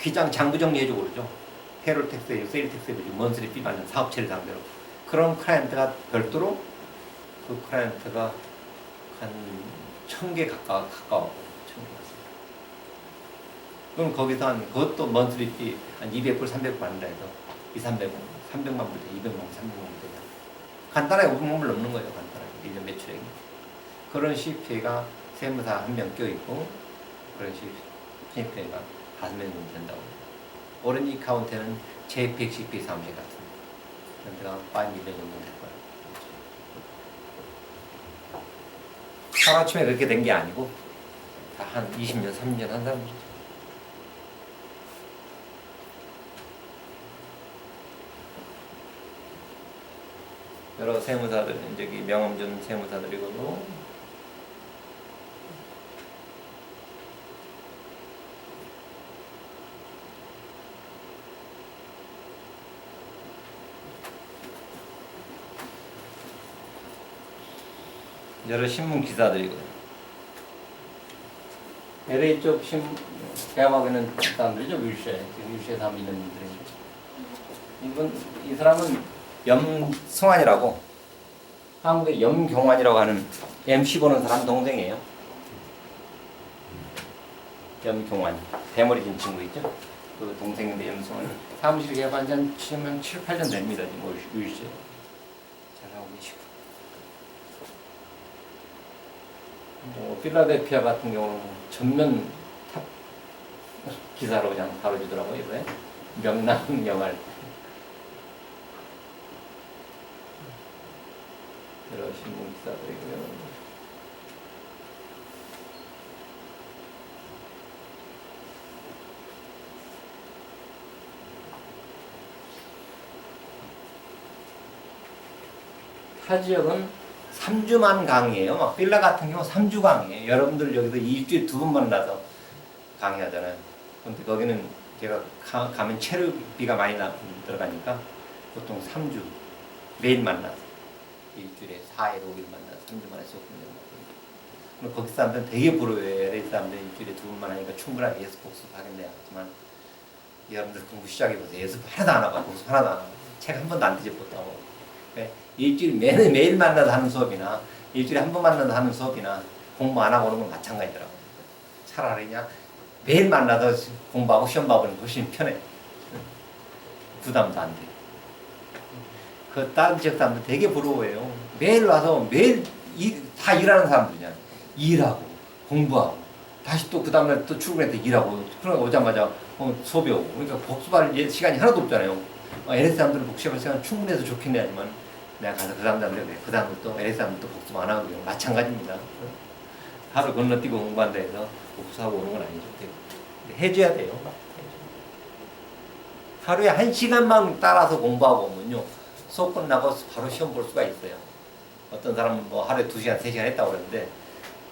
S1: 귀장 장부 정리해주고 그러죠. 페롤 텍스에 세일 텍스에 먼스리 비 받는 사업체를 상대로 그런 클라이언트가 별도로 그 클라이언트가 한 1,000개 가까워 1,000개. 그럼 거기서 한 그것도 먼스리 비한 200불 300불 받는다 해서 300만 불 돼 200만 불 300만 불 되냐. 간단하게 500만 불 넘는 거예요. 간단하게 1년 매출액이. 그런 CPA가 세무사 한 명 껴있고 그런 CPA가 5명 정도 된다고. 오렌지 카운티는 JPEG CPA 사무실 같습니다. 연대가 5밀리언 정도 될 거예요. 하루아침에 그렇게 된 게 아니고 다 한 20년, 30년 한 사람이죠. 여러 세무사들, 저기 명함준 세무사들이고도 여러 신문 기사들이거든요. LA 쪽 대학하고 있는 사람들이죠. 윌시에 지금 있는 분들인데 이 사람은 염승환이라고 한국의 염경환이라고 하는 MC 보는 사람 동생이에요. 염경환 대머리 진 친구 있죠. 그 동생인데 염승환 사무실 개업한 지 한 7, 8년 됩니다. 지금 윌시에 잘하고 계시고. 필라델피아 같은 경우는 전면 탑 기사로 그냥 다뤄주더라고요. 이번에 명랑영할 여러 신문 기사들이고요. 타 지역은 3주만 강의예요. 막 빌라 같은 경우 3주 강의예요. 여러분들 여기서 일주일에 2번 만나서 강의하잖아요. 근데 거기는 제가 가면 체류비가 많이 들어가니까 보통 3주 매일 만나서 일주일에 4일, 5일 만나서 3주 만에 수업을 그럼 거기 사람들은 되게 부러워해요. LA 사람들 일주일에 2번만 하니까 충분하게 예습 복습하겠네요. 하지만 여러분들 공부 시작해보세요. 예습 하나도 안 하고 복습 하나도 안 하고 책 한 번도 안 뒤집었다고. 일주일 매일 만나서 하는 수업이나 일주일에 한 번 만나서 하는 수업이나 공부 안 하고 오는 건 마찬가지더라고요. 차라리 그냥 매일 만나서 공부하고 시험 봐보는 게 훨씬 편해. 부담도 안 돼. 그 다른 지역 사람들 되게 부러워해요. 매일 와서 매일 다 일하는 사람들이잖아요. 일하고 공부하고 다시 또 그 다음날 또 출근해서 일하고 그러고 오자마자 수업이 오고 그러니까 복습할 시간이 하나도 없잖아요. LS 사람들은 복습할 시간 충분해서 좋긴 하지만 내가 가서 그 사람들한테 그 다음에 또 LS 사람들 또 복습 안 하고 마찬가지입니다. 하루 건너뛰고 공부한다 해서 복습하고 오는 건 아니죠. 해줘야 돼요. 하루에 1시간만 따라서 공부하고 오면요 수업 끝나고 바로 시험 볼 수가 있어요. 어떤 사람은 뭐 하루에 2시간, 3시간 했다고 그러는데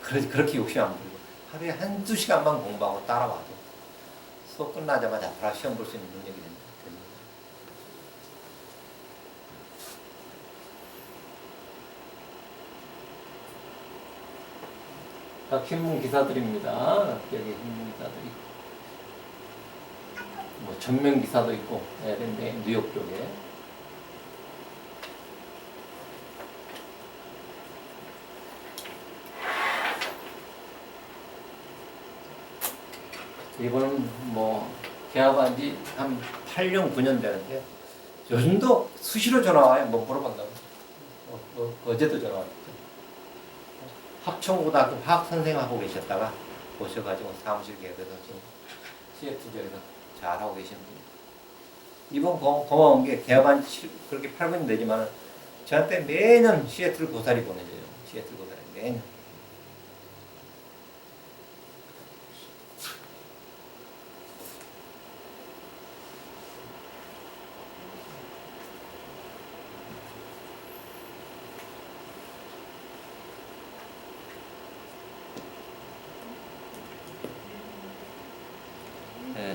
S1: 그렇게 욕심 안 부리고 하루에 1~2시간만 공부하고 따라와도 수업 끝나자마자 바로 시험 볼 수 있는 능력이 됩니다. 각 신문 기사들입니다. 여기 신문 기사들이 뭐 전면 기사도 있고 뉴욕 쪽에 이거는 뭐 개업한 지 한 8년 9년 되는데 요즘도 수시로 전화 와요. 뭐 물어본다고. 어제도 전화 왔죠. 합천고등학교 화학 선생하고 계셨다가 오셔가지고 사무실 개업해서 지금 CF 지역에서 잘하고 계시는 분이에요. 이번 고마운 게 개업한 그렇게 8분이 되지만 저한테 매년 시애틀 고사리 보내줘요. 시애틀 고사리 매년.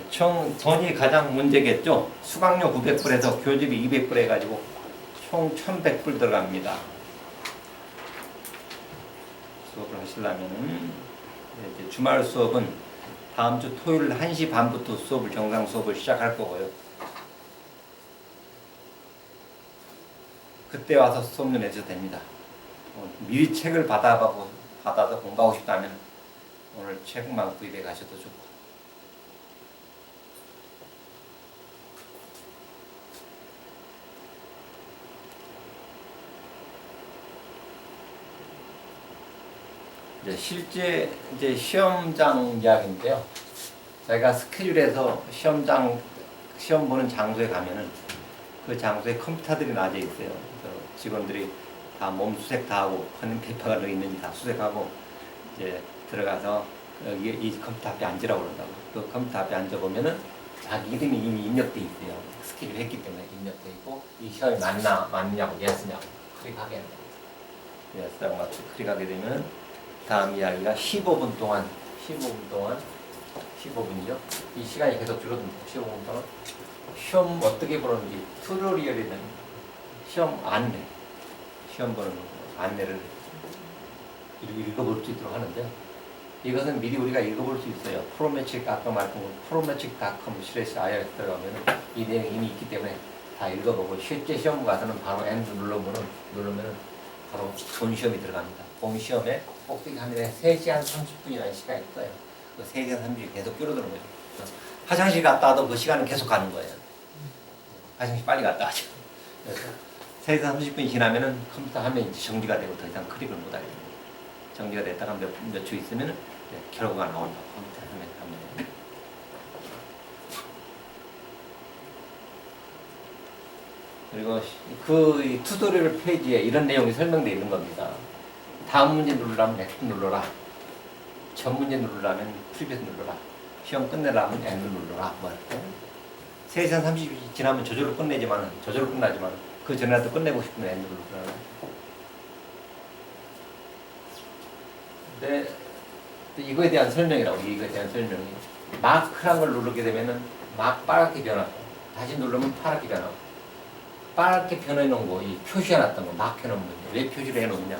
S1: 총 돈이 가장 문제겠죠. 수강료 900불에서 교집이 200불 해가지고 총 1100불 들어갑니다. 수업을 하시려면 이제 주말 수업은 다음 주 토요일 1시 반부터 정상 수업을 시작할 거고요. 그때 와서 수업료 내셔도 됩니다. 미리 책을 받아서 공부하고 싶다면 오늘 책만 구입해 가셔도 좋고. 실제 이제 시험장 이야기인데요. 저희가 스케줄에서 시험 보는 장소에 가면은 그 장소에 컴퓨터들이 놔져 있어요. 그래서 직원들이 다 몸 수색 다 하고 커닝 페이퍼가 넣어 있는지 다 수색하고 이제 들어가서 여기 이 컴퓨터 앞에 앉으라고 그런다고. 그 컴퓨터 앞에 앉아 보면은 자기 이름이 이미 입력돼 있어요. 스케줄 했기 때문에 입력돼 있고 이 시험이 맞느냐고 예스냐고 클릭하게 합니다. 예스라고 맞춰 클릭하게 되면 다음 이야기가 15분 동안 15분이죠. 이 시간이 계속 줄어듭니다. 15분 동안 시험 어떻게 보는지 튜토리얼이든 시험 보는 안내를 읽어볼 수 있도록 하는데요. 이것은 미리 우리가 읽어볼 수 있어요. 프로매직 아까 말했던 prometric.com/ir 들어가면 이 내용이 이미 있기 때문에 다 읽어보고 실제 시험 가서는 바로 엔드 누르면 바로 본 시험이 들어갑니다. 본 시험에 꼭대기 화면에 3시간 30분이라는 시간이 있어요. 그 3시간 30분이 계속 줄어드는 거죠. 화장실 갔다 와도 그 시간은 계속 가는 거예요. 화장실 빨리 갔다 와죠. 그래서 3시간 30분이 지나면은 컴퓨터 화면이 정지가 되고 더 이상 클릭을 못 하게 됩니다. 정지가 됐다가 몇 초 있으면은 결과가 나온다. 컴퓨터 화면에. 그리고 그 튜토리얼 페이지에 이런 내용이 설명되어 있는 겁니다. 다음 문제 누르려면 X 눌러라. 전 문제 누르려면 프리비어스 눌러라. 시험 끝내려면 N 눌러라. 뭐 이렇게. 3시간 30분이 지나면 저절로 끝나지만 그 전에라도 끝내고 싶으면 N 눌러라. 근데 이거에 대한 설명이라고. 이거에 대한 설명이 마크란 걸 누르게 되면은 막 빨갛게 변하고 다시 누르면 파랗게 변하고 빨갛게 변해 놓은 거, 이 표시해 놨던 거, 막 해놓은 문제. 왜 표시를 해 놓느냐?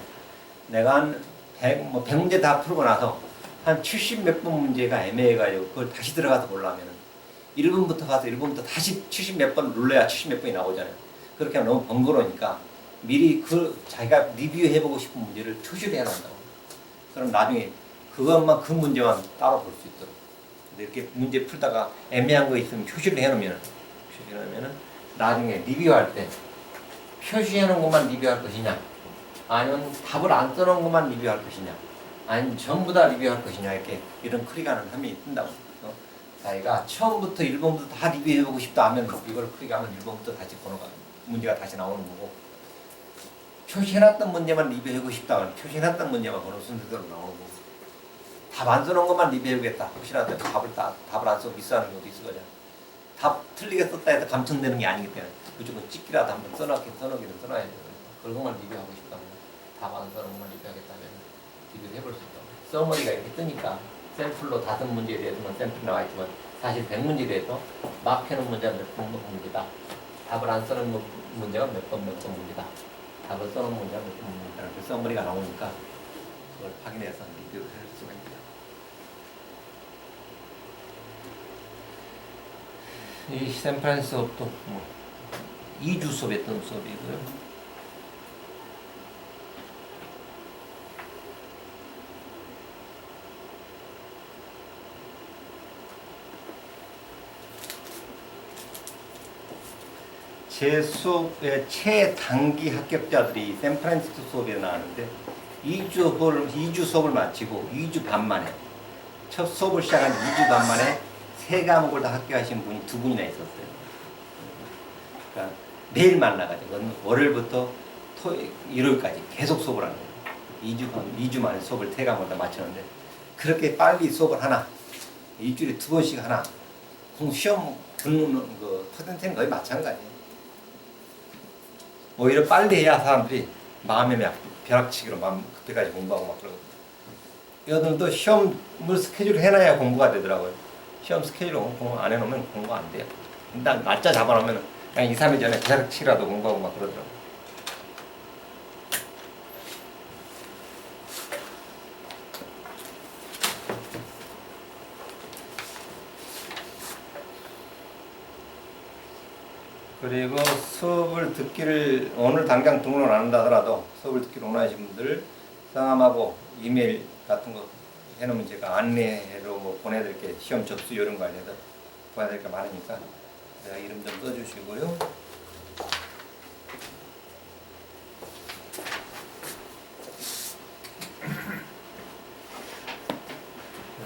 S1: 내가 한 100문제 다 풀고 나서 한 70 몇 번 문제가 애매해가지고 그걸 다시 들어가서 보려면은 1번부터 가서 1번부터 다시 70 몇 번 눌러야 70 몇 번이 나오잖아요. 그렇게 하면 너무 번거로우니까 미리 자기가 리뷰해보고 싶은 문제를 표시를 해놓는다고. 그럼 나중에 그 문제만 따로 볼 수 있도록. 근데 이렇게 문제 풀다가 애매한 거 있으면 표시를 해놓으면은 나중에 리뷰할 때 표시해놓은 것만 리뷰할 것이냐, 아니면 답을 안 써놓은 것만 리뷰할 것이냐, 아니면 전부 다 리뷰할 것이냐, 이런 클릭하는 화면이 뜬다고. 자기가 처음부터 1번부터 다 리뷰해보고 싶다 하면 이걸 클릭하면 1번부터 다시 문제가 다시 나오는 거고, 표시해놨던 문제만 리뷰해보고 싶다 하면 표시해놨던 문제만 번호 순서대로 나오는 거고, 답 안 써놓은 것만 리뷰해보겠다. 혹시라도 답을 안 써고 미스하는 경우도 있을 거잖아. 답 틀리게 썼다 해서 감청되는 게 아니기 때문에 무조건 찍기라도 한번 써놓기는 써놔야 돼요. 그것만 리뷰하고 싶다면, 답 안 써놓은 것만 리뷰하겠다면 리뷰를 해볼 수 있다고. 서머리가 이렇게 뜨니까 샘플로 5문제에 대해서만 샘플이 나와있지만 사실 100문제에 대해서 막 해놓은 문제가 몇 번 문제다. 답을 안 써놓은 문제가 몇 번 문제다. 답을 써놓은 문제가 몇 번 문제다. 그 서머리가 나오니까 그걸 확인해서 리뷰를 할 수가 있다. 이 샌프란시스 수업도 2주 수업했던 수업이고요. 제 수업의 최단기 합격자들이 샌프란시스코 수업에 나왔는데 2주 수업을 마치고 2주 반 만에 첫 수업을 시작한 2주 반 만에 3과목을 다 합격하신 분이 2분이나 있었어요. 그러니까 매일 만나가지고 월요일부터 일요일까지 계속 수업을 하는 거예요. 2주 만에 수업을 3과목을 다 마쳤는데 그렇게 빨리 수업을 하나 일주일에 2번씩 하나 시험 붙는 그 퍼센트는 거의 마찬가지예요. 오히려 빨리 해야 사람들이 마음의 벼락치기로 마음 그때까지 공부하고 막 그러거든요. 여러분도 시험을 스케줄을 해놔야 공부가 되더라고요. 시험 스케줄 공부 안 해놓으면 공부 안 돼요. 일단 날짜 잡아놓으면 그냥 2, 3일 전에 벼락치기라도 공부하고 막 그러더라고요. 그리고 수업을 듣기를 오늘 당장 등록을 안 한다 하더라도 수업을 듣기를 원하시는 분들 성함하고 이메일 같은 거 해놓으면 제가 안내로 뭐 보내드릴게 시험 접수 이런 거 알려서 보내드릴 게 많으니까 제가 이름 좀 써주시고요.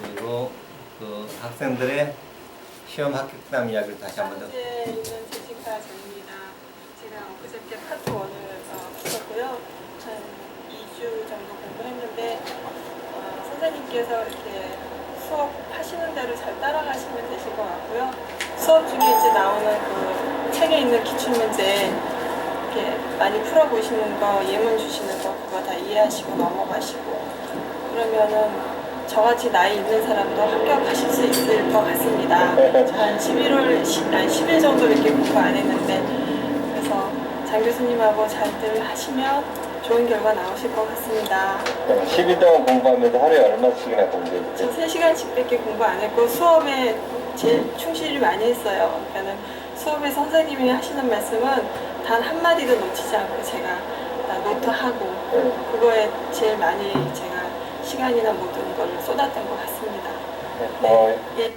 S1: 그리고 그 학생들의 시험 합격담 이야기를 다시 한번 더.
S3: 현재 있는 제시카 전입니다. 제가 그저께 파트 1을 붙였고요. 한 2주 정도 공부했는데 선생님께서 이렇게 수업 하시는 대로 잘 따라가시면 되실 것 같고요. 수업 중에 이제 나오는 그 책에 있는 기출문제 이렇게 많이 풀어보시는 거, 예문 주시는 거 그거 다 이해하시고 넘어가시고 그러면은 저같이 나이 있는 사람도 합격하실 수 있을 것 같습니다. 저 한 10일 정도 이렇게 공부 안 했는데 그래서 장 교수님하고 잘들 하시면 좋은 결과 나오실 것 같습니다.
S1: 10일 동안 공부하면서 하루에 얼마씩이나 공부해요?
S3: 저 3시간씩밖에 공부 안 했고 수업에 제일 충실히 많이 했어요. 그러니까는 수업에 선생님이 하시는 말씀은 단 한마디도 놓치지 않고 제가 다 노트하고 그거에 제일 많이 제가 시간이나 모든 걸 쏟았던 것 같습니다. 네. 예.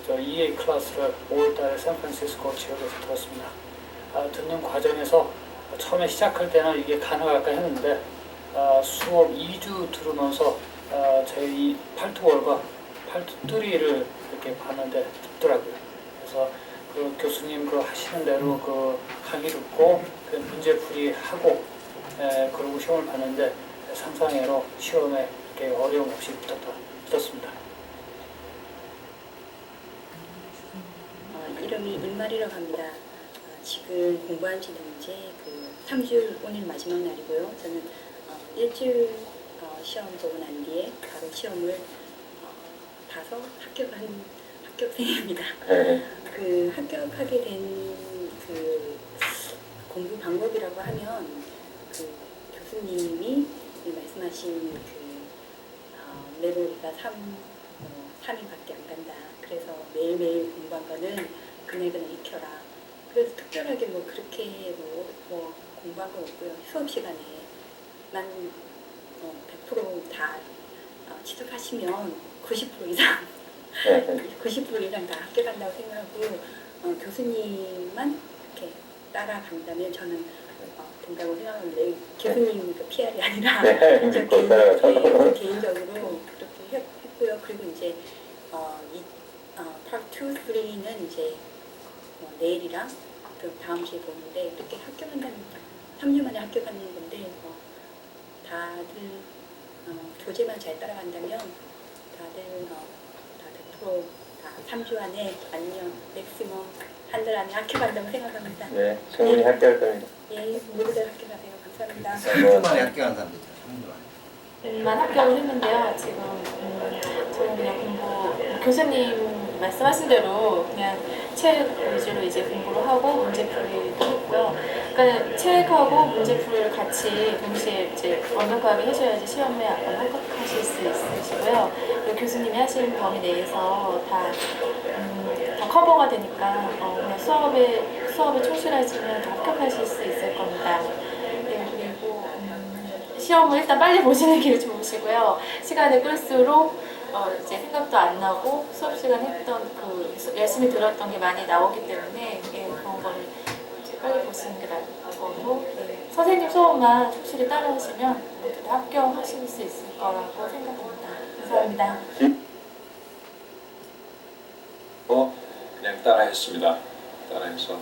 S4: 저 EA 클래스를 5월달에 샌프란시스코 지역에서 들었습니다. 듣는 과정에서 처음에 시작할 때는 이게 가능할까 했는데 수업 2주 들으면서 저희 파트 1과 파트 3를 이렇게 봤는데 듣더라고요. 그래서 그 교수님 그 하시는 대로 그 강의 듣고 그 문제풀이 하고 그러고 시험을 봤는데 상상외로 시험에 이렇게 어려움 없이 붙었습니다.
S5: 이름이 임말이라고 합니다. 지금 공부한 지는 이제 그 3주 오늘 마지막 날이고요. 저는 일주일 시험 보고 난 뒤에 바로 시험을 봐서 합격생입니다. 그 합격하게 된 그 공부 방법이라고 하면 그 교수님이 말씀하신 그 메모리가 3일밖에 안 간다. 그래서 매일매일 공부한 거는 그날 익혀라. 그래서 특별하게 뭐 그렇게 뭐 공부한 건 없고요. 수업 시간에 만 100%다 취득하시면 90% 이상 90% 이상 다 합격한다고 생각하고 교수님만 이렇게 따라간다면 저는 된다고 생각하는데 교수님 그 PR이 아니라 저 개인적으로 그렇게 했고요. 그리고 이제 파트 2, 3는 이제 내일이랑 그 다음 주에 보는데 이렇게 합격한다는 3주 만에 합격하는 건데 다들 교재만 잘 따라간다면 다들 다 100%다 3주 안에 아니면 맥시멈 한 달 안에 합격한다고 생각합니다.
S1: 네, 충분히 합격할 겁니다.
S5: 예, 모두들 합격하세요. 감사합니다.
S1: 3주 만에 합격한 사람들 있잖아요. 3주 만에.
S6: 만 합격을 했는데요. 지금 저는 그냥 공부 교수님 말씀하신 대로 그냥 책 위주로 이제 공부를 하고 문제풀이도 했고요. 그러니까 책하고 문제풀이를 같이 동시에 이제 완벽하게 해줘야지 시험에 합격하실 수 있으시고요. 그리고 교수님이 하시는 범위 내에서 다 커버가 되니까 그냥 수업에 충실하시면 다 합격하실 수 있을 겁니다. 네, 그리고 시험을 일단 빨리 보시는 게 좋으시고요. 시간을 끌수록 이제 생각도 안 나고 수업 시간 했던 열심히 들었던 게 많이 나오기 때문에 그런 거는 하시는 게 나을 거고 네, 선생님 소원만 충실히 따라오시면 모두 다 합격하실 수 있을 거라고 생각합니다. 감사합니다.
S7: 그냥 따라했습니다. 따라해서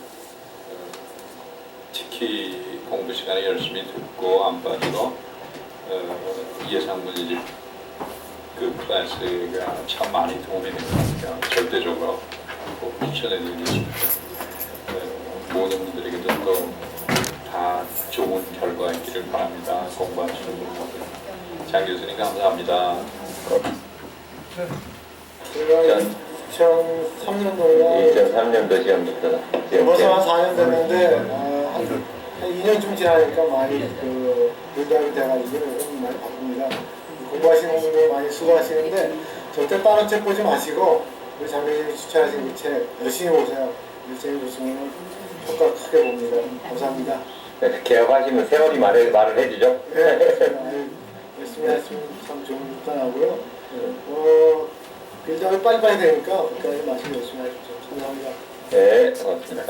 S7: 특히 공부 시간에 열심히 듣고 안 빠지고 예상문제집 그 클래스가 참 많이 도움이 된 것 같아요. 절대적으로 꼭 추천해드리겠습니다. 모든 분들에게도 또 다 좋은 결과 있기를 바랍니다. 공부하시는 분들. 장 교수님 감사합니다.
S8: 제가 2003년도에
S9: 2003년도 시험부터
S8: 벌써 한 4년 됐는데 한 2년쯤 지나니까 많이 요약이 돼가지고 요즘 많이 바쁩니다. 공부하시는 분들 많이 수고하시는데 절대 다른 책 보지 마시고 우리 장교님이 추천하신 그 책 열심히 보세요. 열심히 보시면 효과 크게 봅니다. 감사합니다.
S9: 개업하시면 세월이 말을 해주죠.
S8: 네, 열심히 하시면 참 좋은 일단하고요. 일정이 빨리빨리 되니까 그까지 마시고 열심히 하십시오. 감사합니다.
S9: 네, 고맙습니다.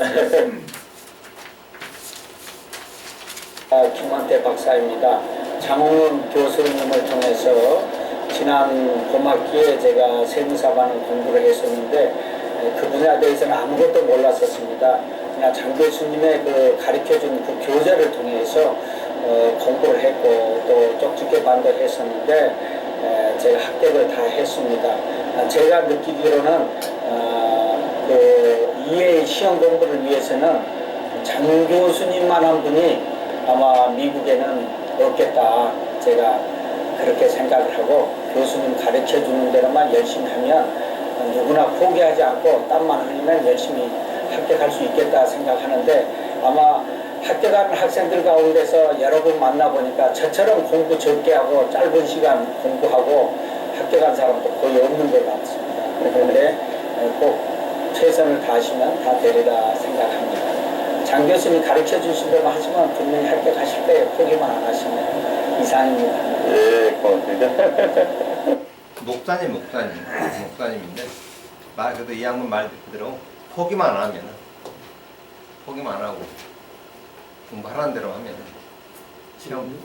S4: 김한태 박사입니다. 장홍은 교수님을 통해서 지난 봄학기에 제가 세무사관을 공부를 했었는데 그 분야에 대해서는 아무것도 몰랐었습니다. 그냥 장 교수님의 그 가르쳐준 그 교재를 통해서 공부를 했고 또 쪽집게 반도 했었는데 제가 합격을 다 했습니다. 제가 느끼기로는 그 EA 시험 공부를 위해서는 장 교수님만한 분이 아마 미국에는 없겠다. 제가 그렇게 생각을 하고 교수님 가르쳐 주는 대로만 열심히 하면 누구나 포기하지 않고 땀만 흘리면 열심히 합격할 수 있겠다 생각하는데 아마 합격하는 학생들 가운데서 여러 분 만나보니까 저처럼 공부 적게 하고 짧은 시간 공부하고 합격한 사람도 거의 없는 것 같습니다. 그런데 꼭 최선을 다하시면 다 되리라 생각합니다. 장 교수님 가르쳐 주신 대로 하시면 분명히 합격하실 거예요. 포기만 안 하시면. 이상입니다.
S9: 네, 고맙습니다.
S1: 목사님인데 그래도 이 양반 말 그대로 포기만 안 하면 포기만 안 하고 공부하라는 대로 하면 시험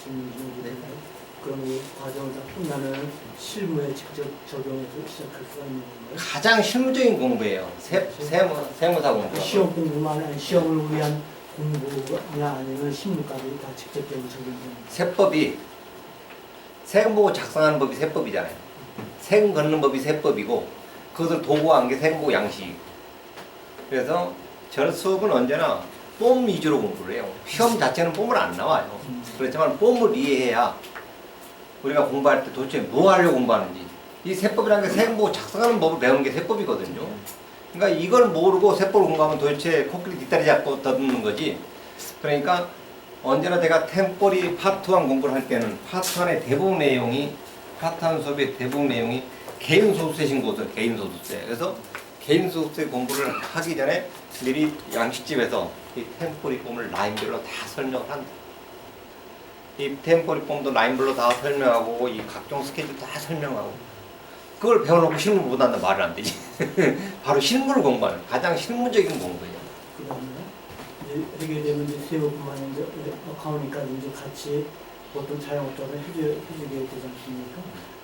S10: 질문 좀 드릴까요? 그럼 이 과정을 다 끝나면 실무에 직접 적용해서 시작할 수가 있는 건가요?
S1: 가장 실무적인 공부예요. 세무사 공부.
S10: 시험 공부만 아니라 시험을 위한 공부냐 아니면 실무까지 다 직접적으로 적용되는
S1: 세법이 세금 보고 작성하는 법이 세법이잖아요. 세금 걷는 법이 세법이고 그것을 도구한 게 세금 보고 양식이고 그래서 저는 수업은 언제나 뽐 위주로 공부를 해요. 시험 자체는 뽐을 안 나와요. 그렇지만 뽐을 이해해야 우리가 공부할 때 도대체 뭐 하려고 공부하는지 이 세법이라는 게 세금 보고 작성하는 법을 배우는 게 세법이거든요. 그러니까 이걸 모르고 세법을 공부하면 도대체 코끼리 뒷다리 잡고 더듬는 거지. 그러니까 언제나 제가 템포리 파트 1 공부를 할 때는 파트 1의 대부분 내용이 파트 1 수업의 대부분 내용이 개인소득세 신고서 개인소득세. 그래서 개인소득세 공부를 하기 전에 미리 양식집에서 이 템포리 폼을 라인별로 다 설명을 한다. 이 템포리 폼도 라인별로 다 설명하고 이 각종 스케줄 다 설명하고 그걸 배워놓고 실무 못한다 말을 안 되지. 바로 실무를 공부하는 가장 실무적인 공부예요.
S10: 그 다음에 이제 하게 되면 이제 세무뿐만 이제 어카운팅까지 이제 같이 보통 자영업자가 해주게 되지 않습니까?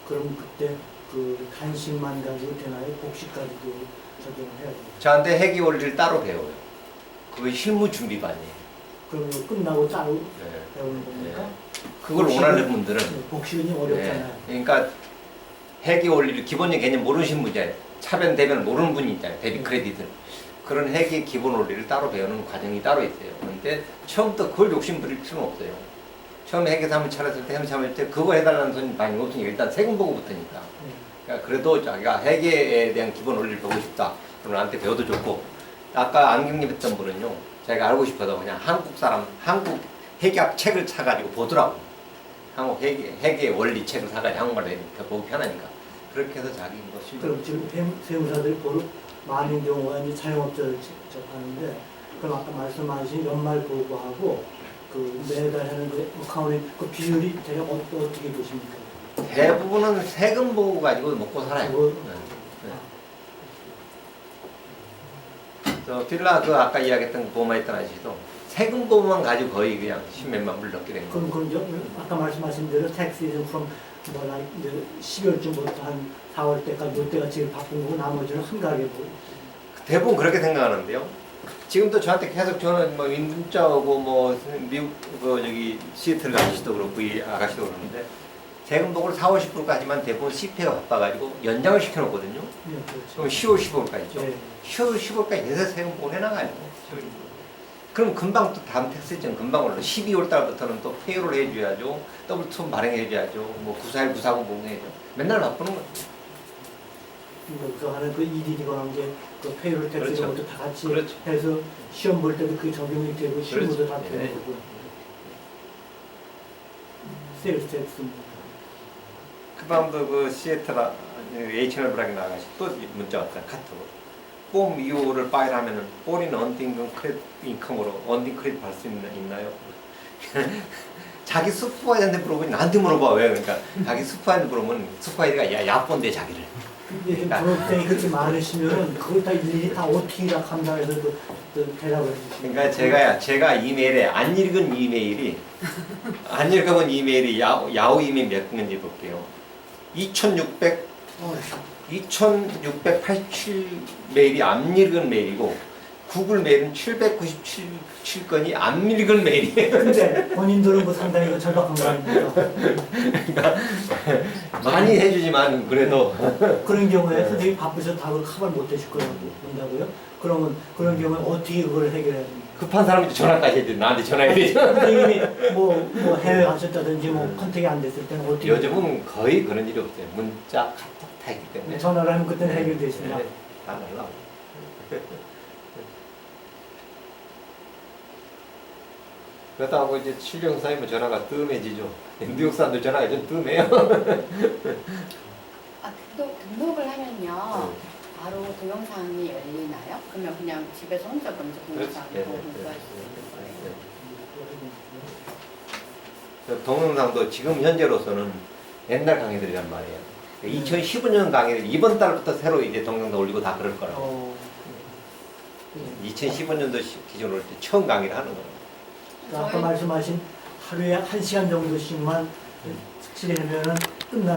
S10: 그럼 그때 그 단식만 가지고 되나요? 복식까지도 적용을 해야 돼요.
S1: 저한테 회계 원리를 따로 배워요. 그게 실무 준비반이에요.
S10: 그럼 이거 끝나고 따로
S1: 네.
S10: 배우는 겁니까?
S1: 그걸
S10: 복식은-
S1: 원하는 분들은
S10: 네, 복식은 어렵잖아요.
S1: 그러니까 회계 원리를 기본적인 개념 모르시는 분이잖아요. 차변 대변을 모르는 분이 있잖아요. 대비 크레딧을. 그런 회계 기본 원리를 따로 배우는 과정이 따로 있어요. 그런데 처음부터 그걸 욕심 부릴 필요는 없어요. 처음에 회계사무 차렸을 때 세무사무 때 그거 해달라는 손이 많이 없으니까 일단 세금 보고부터니까. 그러니까 그래도 자기가 회계에 대한 기본 원리를 배우고 싶다. 그럼 나한테 배워도 좋고. 아까 안경님 했던 분은요. 자기가 알고 싶어서 그냥 한국 사람, 한국 회계학 책을 사가지고 보더라고. 한국 회계 원리 책을 사가지고 한국말로 해니까 보기 편하니까. 그렇게 해서 자기 뭐
S10: 그럼 지금 세무사들이 보러 많은 경우가 이제 자영업자를 접하는데 그럼 아까 말씀하신 연말 보고하고 그 매달 하는 그 어카운팅 그 비율이 대략 어떻게 보십니까?
S1: 대부분은 세금 보고 가지고 먹고 살아요.
S10: 그거-
S1: 저 필라 그 아까 이야기했던 그 보마했던 아저씨도 세금보험만 가지고 거의 그냥 10몇만 불 넘게 된 거예요.
S10: 그럼 아까 말씀하신 대로 tax season from 뭐라 이제 12월쯤부터 한 4월 때까지 이때가 제일 바쁜 거고 나머지는 한가하게 보고.
S1: 대부분 그렇게 생각하는데요. 지금도 저한테 계속 저는 뭐 문자 오고 뭐 미국 그 저기 시애틀 아저씨도 그렇고 이 아가씨도 그러는데 세금 보고를 4월 10일까지만 대부분 CPA가 바빠가지고 연장을 시켜놓거든요.
S10: 네, 그렇죠.
S1: 그럼 10월 15일까지죠.
S10: 네.
S1: 10월 15일까지 계속 세금 보고를 해나가요. 그럼 금방 또 다음 텍스일정 금방 올라. 12월 달부터는 또 페이롤 해줘야죠. 더블2 발행해줘야죠. 뭐 941, 949 공개해줘. 맨날 바쁘는 거죠.
S10: 여기서 하는 그 EDD가 이제 그 페이롤 텍스
S1: 그렇죠.
S10: 이런 것도 다 같이
S1: 그렇죠.
S10: 해서 시험 볼 때도 그게 적용이 되고 실무도 다
S1: 그렇죠.
S10: 되는
S1: 네.
S10: 거고. 세일스 텍스.
S1: 그 다음도 그 시애틀 H&R 브라기 나가시 또 문자 왔다 카톡으로. 폼 2호를 파일하면은 본인 언딩 크레딧 인컴으로 언딩 크레딧 받을 수 있나요? 자기 슈퍼바이저한테 물어보니 나한테 물어봐. 왜? 그러니까 자기 슈퍼바이저한테 물어보면 슈퍼바이저가 야본데 자기를.
S10: 근데 부업생이 그렇게 많으시면은 그걸 다 일일이 다 OT라 감당해서 또 대답을 해주시고.
S1: 그러니까 제가 이메일에 안 읽은 이메일이 안 읽어본 이메일이 야후 이메일 몇 개인지 볼게요. 2687 메일이 안 읽은 메일이고 구글 메일은 797건이 안 읽은 메일이에요.
S10: 근데 본인들은 뭐 상당히 절박한 거 아닙니까?
S1: 그러니까 많이 해주지만 그래도
S10: 그런 경우에 선생님이 바쁘셔서 답을 커버 못 하실 거라고 본다고요? 그러면 그런 경우에 어떻게 그걸 해결해야 됩니까?
S1: 급한 사람이 전화까지 해야 돼. 나한테 전화해야 되죠.
S10: 선생님이 뭐 해외 가셨다든지 뭐 컨택이 안 됐을 때는 어떻게
S1: 요즘은 거의 그런 일이 없어요. 문자, 카톡 다 있기 때문에.
S10: 전화를 하면 그때는 해결되시나?
S1: 네, 다 날라. 그렇다고 이제 실령사이면 전화가 뜸해지죠. 뉴욕 사람들 전화가 좀 뜸해요.
S11: 아, 등록을 하면요. 바로 동영상이 열리나요? 그러면 그냥 집에서 혼자 먼저 동영상
S1: 네,
S11: 보고
S1: 네, 네.
S11: 공부할 수 있는 거예요?
S1: 동영상도 지금 현재로서는 옛날 강의들이란 말이에요. 2015년 강의를 이번 달부터 새로 이제 동영상 올리고 다 그럴 거라고. 2015년도 기준으로 올 때 처음 강의를 하는 거예요.
S10: 아까 말씀하신 하루에 1시간 정도씩만 진행하면은 끝나.